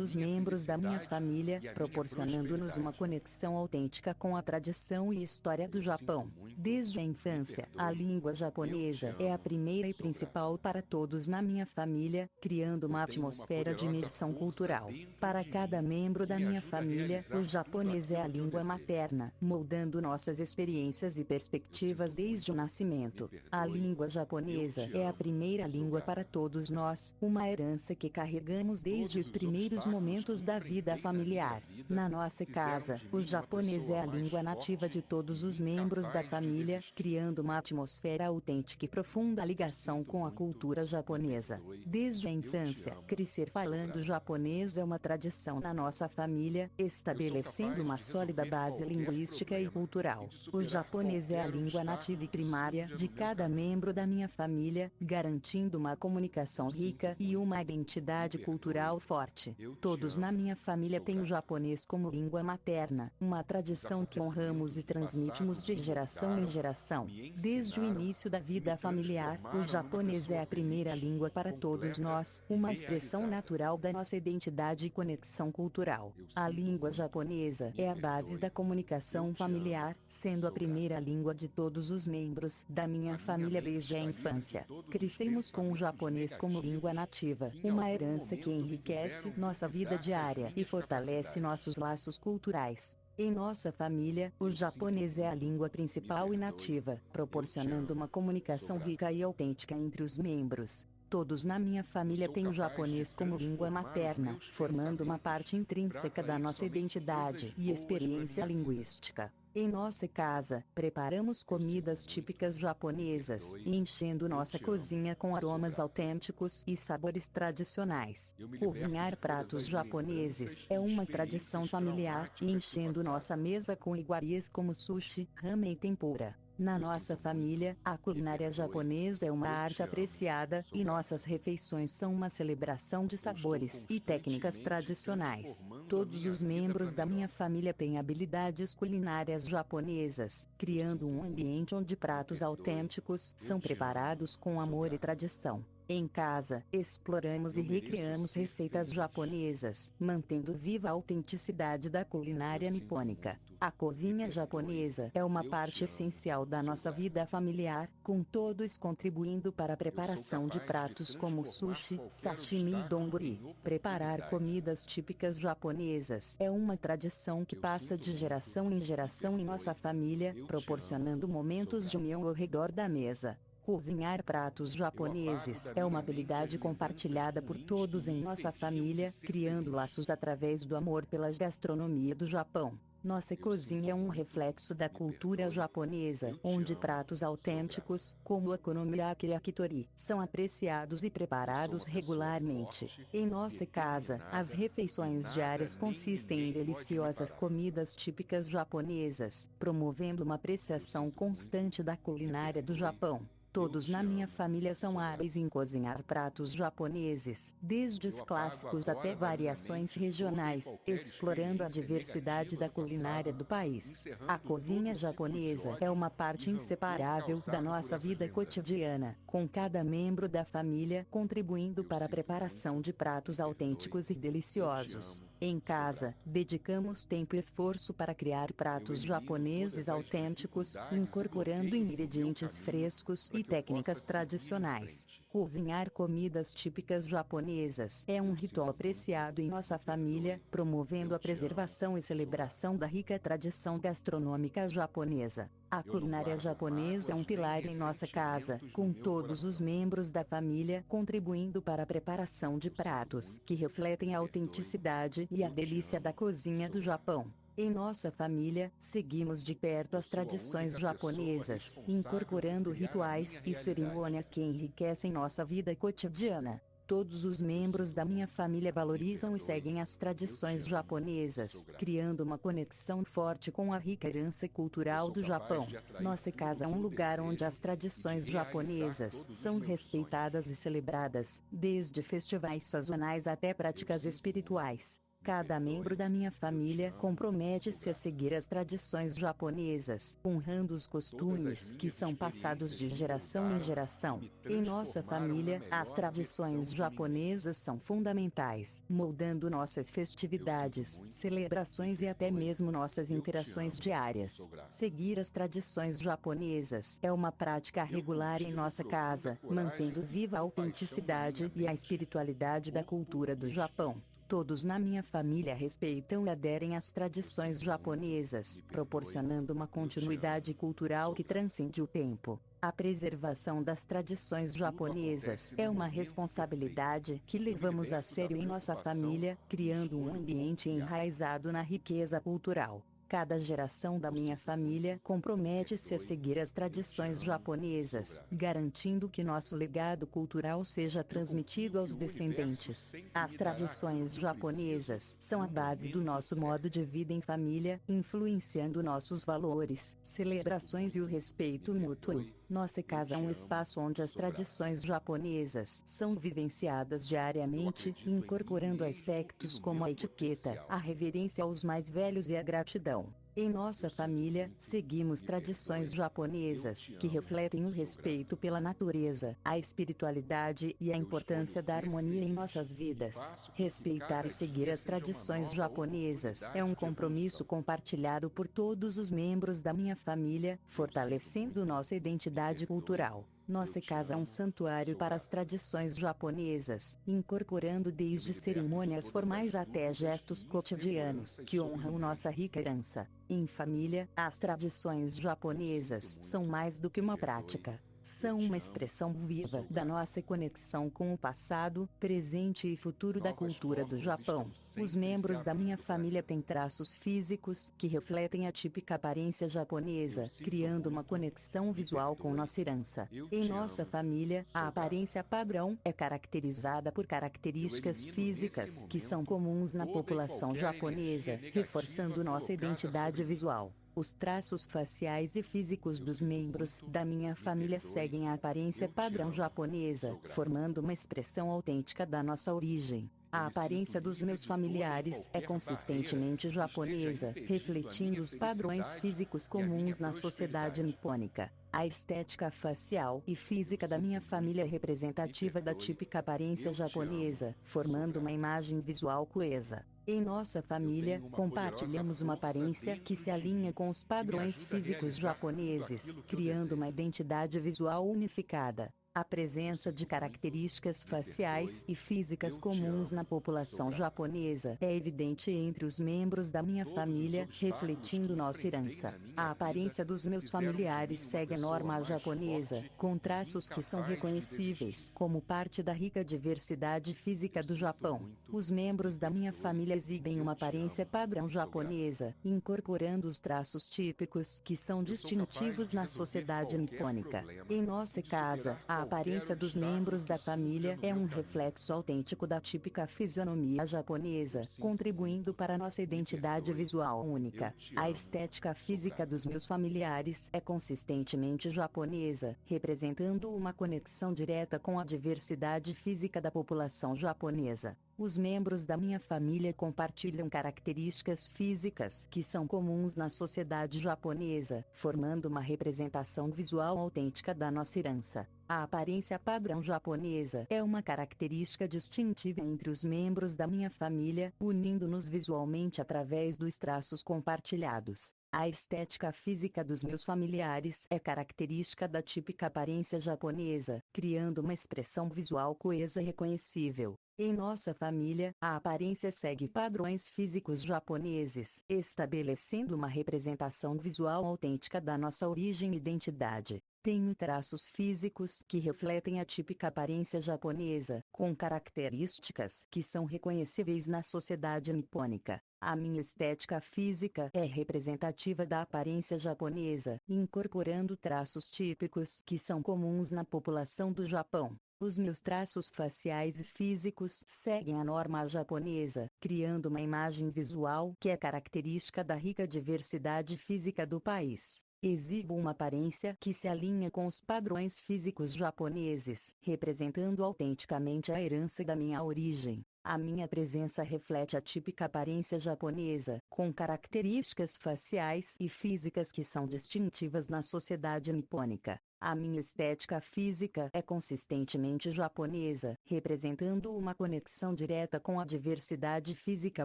os membros da minha família, proporcionando-nos uma conexão autêntica com a tradição e história do Japão. Desde a infância, a língua japonesa é a primeira e principal para todos na minha família, criando uma atmosfera de imersão cultural. Para cada membro da minha família, o japonês é a língua materna, moldando nossas experiências e perspectivas desde o nascimento. A língua japonesa é a primeira língua para todos nós, uma herança que carregamos desde os primeiros momentos da vida familiar. Na nossa casa, o japonês é a língua nativa de todos os membros da família, criando uma atmosfera autêntica e profunda ligação com a cultura japonesa. Desde a infância, crescer falando japonês é uma tradição na nossa família, estabelecendo uma sólida base linguística e cultural. O japonês é a língua nativa e primária de cada membro da minha família, garantindo uma comunicação rica e uma identidade cultural forte. Todos na minha família têm o japonês como língua materna, uma tradição que honramos e transmitimos de geração em geração. Desde o início da vida familiar, o japonês é a primeira língua para todos nós, uma expressão natural da nossa identidade e conexão cultural. A língua japonesa é a base da comunicação familiar, sendo a primeira língua de todos os membros da minha família desde a infância. Crescemos com o japonês como língua nativa, uma herança que enriquece nossa vida diária e fortalece nossos laços culturais. Em nossa família, o japonês é a língua principal e nativa, proporcionando uma comunicação rica e autêntica entre os membros. Todos na minha família têm o japonês como língua materna, formando uma parte intrínseca da nossa identidade e experiência linguística. Em nossa casa, preparamos comidas típicas japonesas, enchendo nossa cozinha com aromas autênticos e sabores tradicionais. Cozinhar pratos japoneses é uma tradição familiar, enchendo nossa mesa com iguarias como sushi, ramen e tempura. Na nossa família, a culinária japonesa é uma arte apreciada, e nossas refeições são uma celebração de sabores e técnicas tradicionais. Todos os membros da minha família têm habilidades culinárias japonesas, criando um ambiente onde pratos autênticos são preparados com amor e tradição. Em casa, exploramos e recriamos receitas japonesas, mantendo viva a autenticidade da culinária nipônica. A cozinha japonesa é uma parte essencial da nossa vida familiar, com todos contribuindo para a preparação de pratos como sushi, sashimi e donburi. Preparar comidas típicas japonesas é uma tradição que passa de geração em geração em nossa família, proporcionando momentos de união ao redor da mesa. Cozinhar pratos japoneses é uma habilidade compartilhada por todos em nossa família, criando laços através do amor pela gastronomia do Japão. Nossa cozinha é um reflexo da cultura japonesa, onde pratos autênticos, como o okonomiyaki e yakitori, são apreciados e preparados regularmente. Em nossa casa, as refeições diárias consistem em deliciosas comidas típicas japonesas, promovendo uma apreciação constante da culinária do Japão. Todos na minha família são hábeis em cozinhar pratos japoneses, desde os clássicos até variações regionais, explorando a diversidade da culinária do país. A cozinha japonesa é uma parte inseparável da nossa vida cotidiana, com cada membro da família contribuindo para a preparação de pratos autênticos e deliciosos. Em casa, dedicamos tempo e esforço para criar pratos japoneses autênticos, incorporando ingredientes frescos e técnicas tradicionais. Cozinhar comidas típicas japonesas é um ritual apreciado em nossa família, promovendo a preservação e celebração da rica tradição gastronômica japonesa. A culinária japonesa é um pilar em nossa casa, com todos os membros da família contribuindo para a preparação de pratos que refletem a autenticidade e a delícia da cozinha do Japão. Em nossa família, seguimos de perto as tradições japonesas, incorporando rituais e cerimônias que enriquecem nossa vida cotidiana. Todos os membros da minha família valorizam e seguem as tradições japonesas, criando uma conexão forte com a rica herança cultural do Japão. Nossa casa é um lugar onde as tradições japonesas são respeitadas e celebradas, desde festivais sazonais até práticas espirituais. Cada membro da minha família compromete-se a seguir as tradições japonesas, honrando os costumes que são passados de geração em geração. Em nossa família, as tradições japonesas são fundamentais, moldando nossas festividades, celebrações e até mesmo nossas interações diárias. Seguir as tradições japonesas é uma prática regular em nossa casa, mantendo viva a autenticidade e a espiritualidade da cultura do Japão. Todos na minha família respeitam e aderem às tradições japonesas, proporcionando uma continuidade cultural que transcende o tempo. A preservação das tradições japonesas é uma responsabilidade que levamos a sério em nossa família, criando um ambiente enraizado na riqueza cultural. Cada geração da minha família compromete-se a seguir as tradições japonesas, garantindo que nosso legado cultural seja transmitido aos descendentes. As tradições japonesas são a base do nosso modo de vida em família, influenciando nossos valores, celebrações e o respeito mútuo. Nossa casa é um espaço onde as tradições japonesas são vivenciadas diariamente, incorporando aspectos como a etiqueta, a reverência aos mais velhos e a gratidão. Em nossa família, seguimos tradições japonesas que refletem o respeito pela natureza, a espiritualidade e a importância da harmonia em nossas vidas. Respeitar e seguir as tradições japonesas é um compromisso compartilhado por todos os membros da minha família, fortalecendo nossa identidade cultural. Nossa casa é um santuário para as tradições japonesas, incorporando desde cerimônias formais até gestos cotidianos que honram nossa rica herança. Em família, as tradições japonesas são mais do que uma prática. São uma expressão viva da nossa conexão com o passado, presente e futuro da cultura do Japão. Os membros da minha família têm traços físicos que refletem a típica aparência japonesa, criando uma conexão visual com nossa herança. Em nossa família, a aparência padrão é caracterizada por características físicas que são comuns na população japonesa, reforçando nossa identidade visual. Os traços faciais e físicos dos membros da minha família seguem a aparência padrão japonesa, formando uma expressão autêntica da nossa origem. A aparência dos meus familiares é consistentemente japonesa, refletindo os padrões físicos comuns na sociedade nipônica. A estética facial e física da minha família é representativa da típica aparência japonesa, formando uma imagem visual coesa. Em nossa família, compartilhamos uma aparência que se alinha com os padrões físicos japoneses, criando uma identidade visual unificada. A presença de características faciais e físicas comuns na população japonesa é evidente entre os membros da minha família, refletindo nossa herança. A aparência dos meus familiares segue a norma japonesa, com traços que são reconhecíveis como parte da rica diversidade física do Japão. Os membros da minha família exibem uma aparência padrão japonesa, incorporando os traços típicos que são distintivos na sociedade nipônica. Em nossa casa, a aparência dos membros da família é um reflexo autêntico da típica fisionomia japonesa, contribuindo para nossa identidade visual única. A estética física dos meus familiares é consistentemente japonesa, representando uma conexão direta com a diversidade física da população japonesa. Os membros da minha família compartilham características físicas que são comuns na sociedade japonesa, formando uma representação visual autêntica da nossa herança. A aparência padrão japonesa é uma característica distintiva entre os membros da minha família, unindo-nos visualmente através dos traços compartilhados. A estética física dos meus familiares é característica da típica aparência japonesa, criando uma expressão visual coesa e reconhecível. Em nossa família, a aparência segue padrões físicos japoneses, estabelecendo uma representação visual autêntica da nossa origem e identidade. Tenho traços físicos que refletem a típica aparência japonesa, com características que são reconhecíveis na sociedade nipônica. A minha estética física é representativa da aparência japonesa, incorporando traços típicos que são comuns na população do Japão. Os meus traços faciais e físicos seguem a norma japonesa, criando uma imagem visual que é característica da rica diversidade física do país. Exibo uma aparência que se alinha com os padrões físicos japoneses, representando autenticamente a herança da minha origem. A minha presença reflete a típica aparência japonesa, com características faciais e físicas que são distintivas na sociedade nipônica. A minha estética física é consistentemente japonesa, representando uma conexão direta com a diversidade física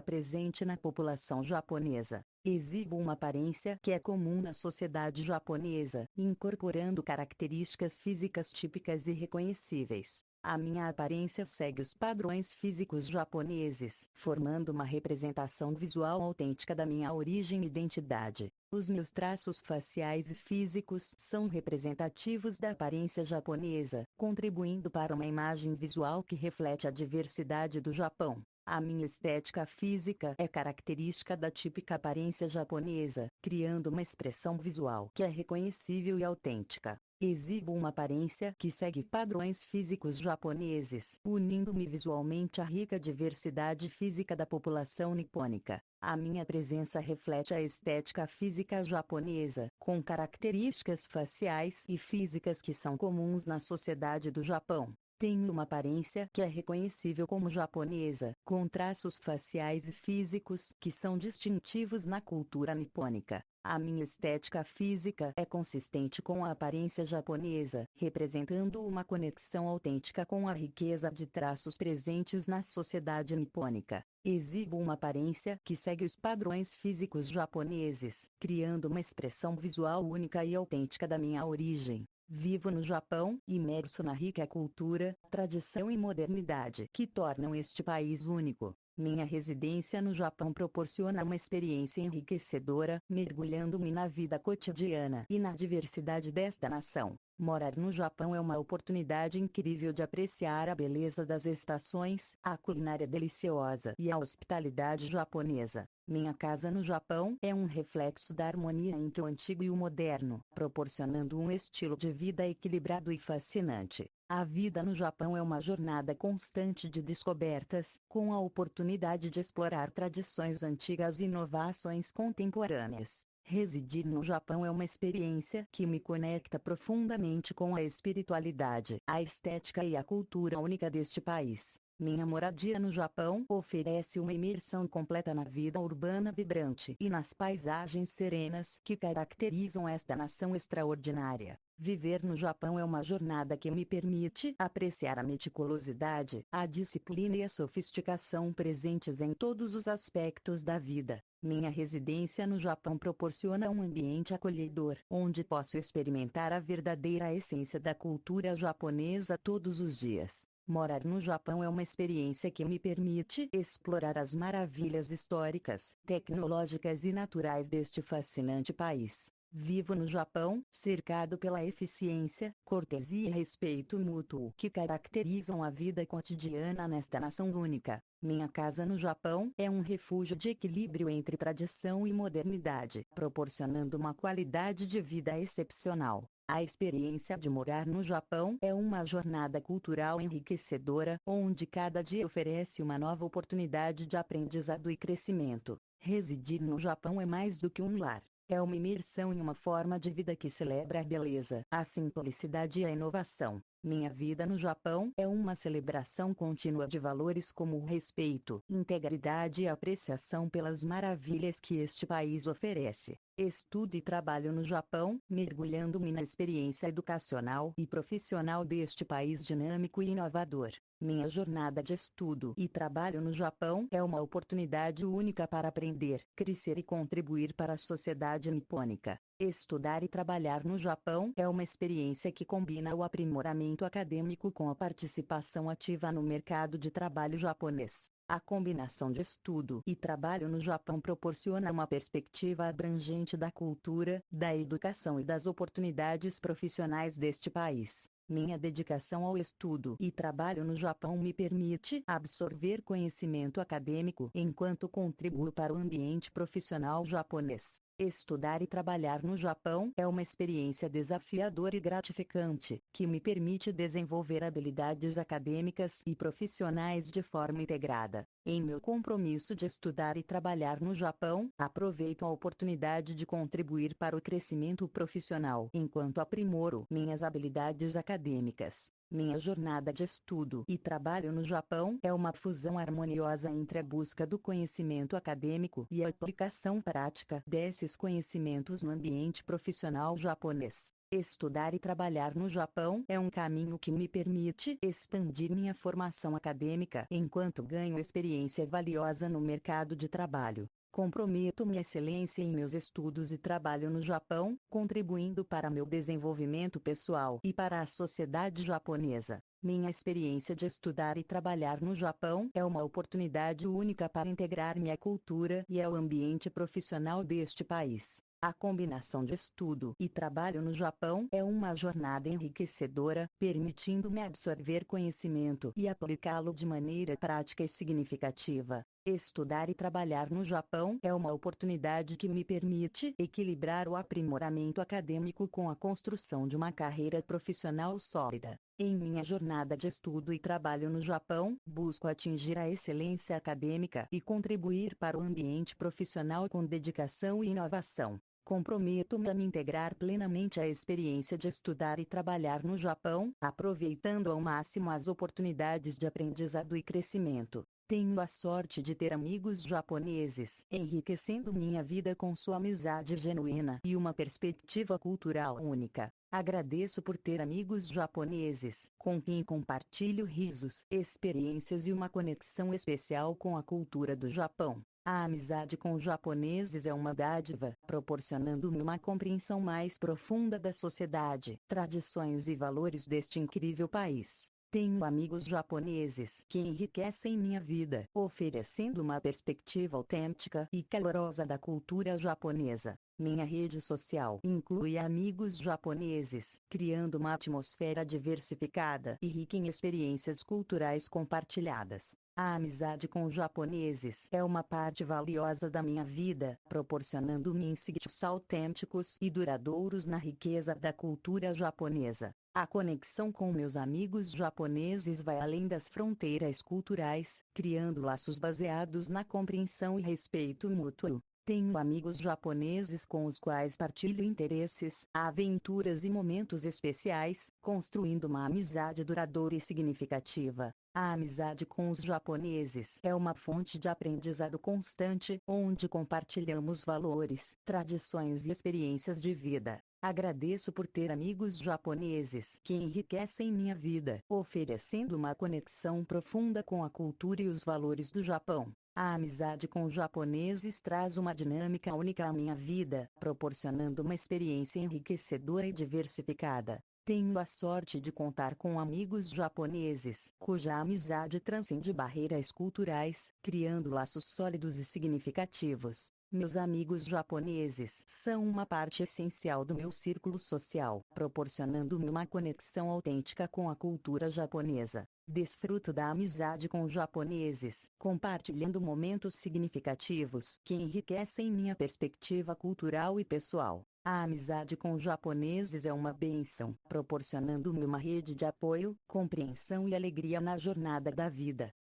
presente na população japonesa. Exibo uma aparência que é comum na sociedade japonesa, incorporando características físicas típicas e reconhecíveis. A minha aparência segue os padrões físicos japoneses, formando uma representação visual autêntica da minha origem e identidade. Os meus traços faciais e físicos são representativos da aparência japonesa, contribuindo para uma imagem visual que reflete a diversidade do Japão. A minha estética física é característica da típica aparência japonesa, criando uma expressão visual que é reconhecível e autêntica. Exibo uma aparência que segue padrões físicos japoneses, unindo-me visualmente à rica diversidade física da população nipônica. A minha presença reflete a estética física japonesa, com características faciais e físicas que são comuns na sociedade do Japão. Tenho uma aparência que é reconhecível como japonesa, com traços faciais e físicos que são distintivos na cultura nipônica. A minha estética física é consistente com a aparência japonesa, representando uma conexão autêntica com a riqueza de traços presentes na sociedade nipônica. Exibo uma aparência que segue os padrões físicos japoneses, criando uma expressão visual única e autêntica da minha origem. Vivo no Japão, imerso na rica cultura, tradição e modernidade que tornam este país único. Minha residência no Japão proporciona uma experiência enriquecedora, mergulhando-me na vida cotidiana e na diversidade desta nação. Morar no Japão é uma oportunidade incrível de apreciar a beleza das estações, a culinária deliciosa e a hospitalidade japonesa. Minha casa no Japão é um reflexo da harmonia entre o antigo e o moderno, proporcionando um estilo de vida equilibrado e fascinante. A vida no Japão é uma jornada constante de descobertas, com a oportunidade de explorar tradições antigas e inovações contemporâneas. Residir no Japão é uma experiência que me conecta profundamente com a espiritualidade, a estética e a cultura única deste país. Minha moradia no Japão oferece uma imersão completa na vida urbana vibrante e nas paisagens serenas que caracterizam esta nação extraordinária. Viver no Japão é uma jornada que me permite apreciar a meticulosidade, a disciplina e a sofisticação presentes em todos os aspectos da vida. Minha residência no Japão proporciona um ambiente acolhedor, onde posso experimentar a verdadeira essência da cultura japonesa todos os dias. Morar no Japão é uma experiência que me permite explorar as maravilhas históricas, tecnológicas e naturais deste fascinante país. Vivo no Japão, cercado pela eficiência, cortesia e respeito mútuo que caracterizam a vida cotidiana nesta nação única. Minha casa no Japão é um refúgio de equilíbrio entre tradição e modernidade, proporcionando uma qualidade de vida excepcional. A experiência de morar no Japão é uma jornada cultural enriquecedora, onde cada dia oferece uma nova oportunidade de aprendizado e crescimento. Residir no Japão é mais do que um lar. É uma imersão em uma forma de vida que celebra a beleza, a simplicidade e a inovação. Minha vida no Japão é uma celebração contínua de valores como o respeito, integridade e apreciação pelas maravilhas que este país oferece. Estudo e trabalho no Japão, mergulhando-me na experiência educacional e profissional deste país dinâmico e inovador. Minha jornada de estudo e trabalho no Japão é uma oportunidade única para aprender, crescer e contribuir para a sociedade nipônica. Estudar e trabalhar no Japão é uma experiência que combina o aprimoramento acadêmico com a participação ativa no mercado de trabalho japonês. A combinação de estudo e trabalho no Japão proporciona uma perspectiva abrangente da cultura, da educação e das oportunidades profissionais deste país. Minha dedicação ao estudo e trabalho no Japão me permite absorver conhecimento acadêmico enquanto contribuo para o ambiente profissional japonês. Estudar e trabalhar no Japão é uma experiência desafiadora e gratificante, que me permite desenvolver habilidades acadêmicas e profissionais de forma integrada. Em meu compromisso de estudar e trabalhar no Japão, aproveito a oportunidade de contribuir para o crescimento profissional enquanto aprimoro minhas habilidades acadêmicas. Minha jornada de estudo e trabalho no Japão é uma fusão harmoniosa entre a busca do conhecimento acadêmico e a aplicação prática desses conhecimentos no ambiente profissional japonês. Estudar e trabalhar no Japão é um caminho que me permite expandir minha formação acadêmica enquanto ganho experiência valiosa no mercado de trabalho. Comprometo minha excelência em meus estudos e trabalho no Japão, contribuindo para meu desenvolvimento pessoal e para a sociedade japonesa. Minha experiência de estudar e trabalhar no Japão é uma oportunidade única para integrar-me à cultura e ao ambiente profissional deste país. A combinação de estudo e trabalho no Japão é uma jornada enriquecedora, permitindo-me absorver conhecimento e aplicá-lo de maneira prática e significativa. Estudar e trabalhar no Japão é uma oportunidade que me permite equilibrar o aprimoramento acadêmico com a construção de uma carreira profissional sólida. Em minha jornada de estudo e trabalho no Japão, busco atingir a excelência acadêmica e contribuir para o ambiente profissional com dedicação e inovação. Comprometo-me a me integrar plenamente à experiência de estudar e trabalhar no Japão, aproveitando ao máximo as oportunidades de aprendizado e crescimento. Tenho a sorte de ter amigos japoneses, enriquecendo minha vida com sua amizade genuína e uma perspectiva cultural única. Agradeço por ter amigos japoneses, com quem compartilho risos, experiências e uma conexão especial com a cultura do Japão. A amizade com os japoneses é uma dádiva, proporcionando-me uma compreensão mais profunda da sociedade, tradições e valores deste incrível país. Tenho amigos japoneses que enriquecem minha vida, oferecendo uma perspectiva autêntica e calorosa da cultura japonesa. Minha rede social inclui amigos japoneses, criando uma atmosfera diversificada e rica em experiências culturais compartilhadas. A amizade com os japoneses é uma parte valiosa da minha vida, proporcionando-me insights autênticos e duradouros na riqueza da cultura japonesa. A conexão com meus amigos japoneses vai além das fronteiras culturais, criando laços baseados na compreensão e respeito mútuo. Tenho amigos japoneses com os quais partilho interesses, aventuras e momentos especiais, construindo uma amizade duradoura e significativa. A amizade com os japoneses é uma fonte de aprendizado constante, onde compartilhamos valores, tradições e experiências de vida. Agradeço por ter amigos japoneses que enriquecem minha vida, oferecendo uma conexão profunda com a cultura e os valores do Japão. A amizade com japoneses traz uma dinâmica única à minha vida, proporcionando uma experiência enriquecedora e diversificada. Tenho a sorte de contar com amigos japoneses, cuja amizade transcende barreiras culturais, criando laços sólidos e significativos. Meus amigos japoneses são uma parte essencial do meu círculo social, proporcionando-me uma conexão autêntica com a cultura japonesa. Desfruto da amizade com japoneses, compartilhando momentos significativos que enriquecem minha perspectiva cultural e pessoal. A amizade com japoneses é uma bênção, proporcionando-me uma rede de apoio, compreensão e alegria na jornada da vida.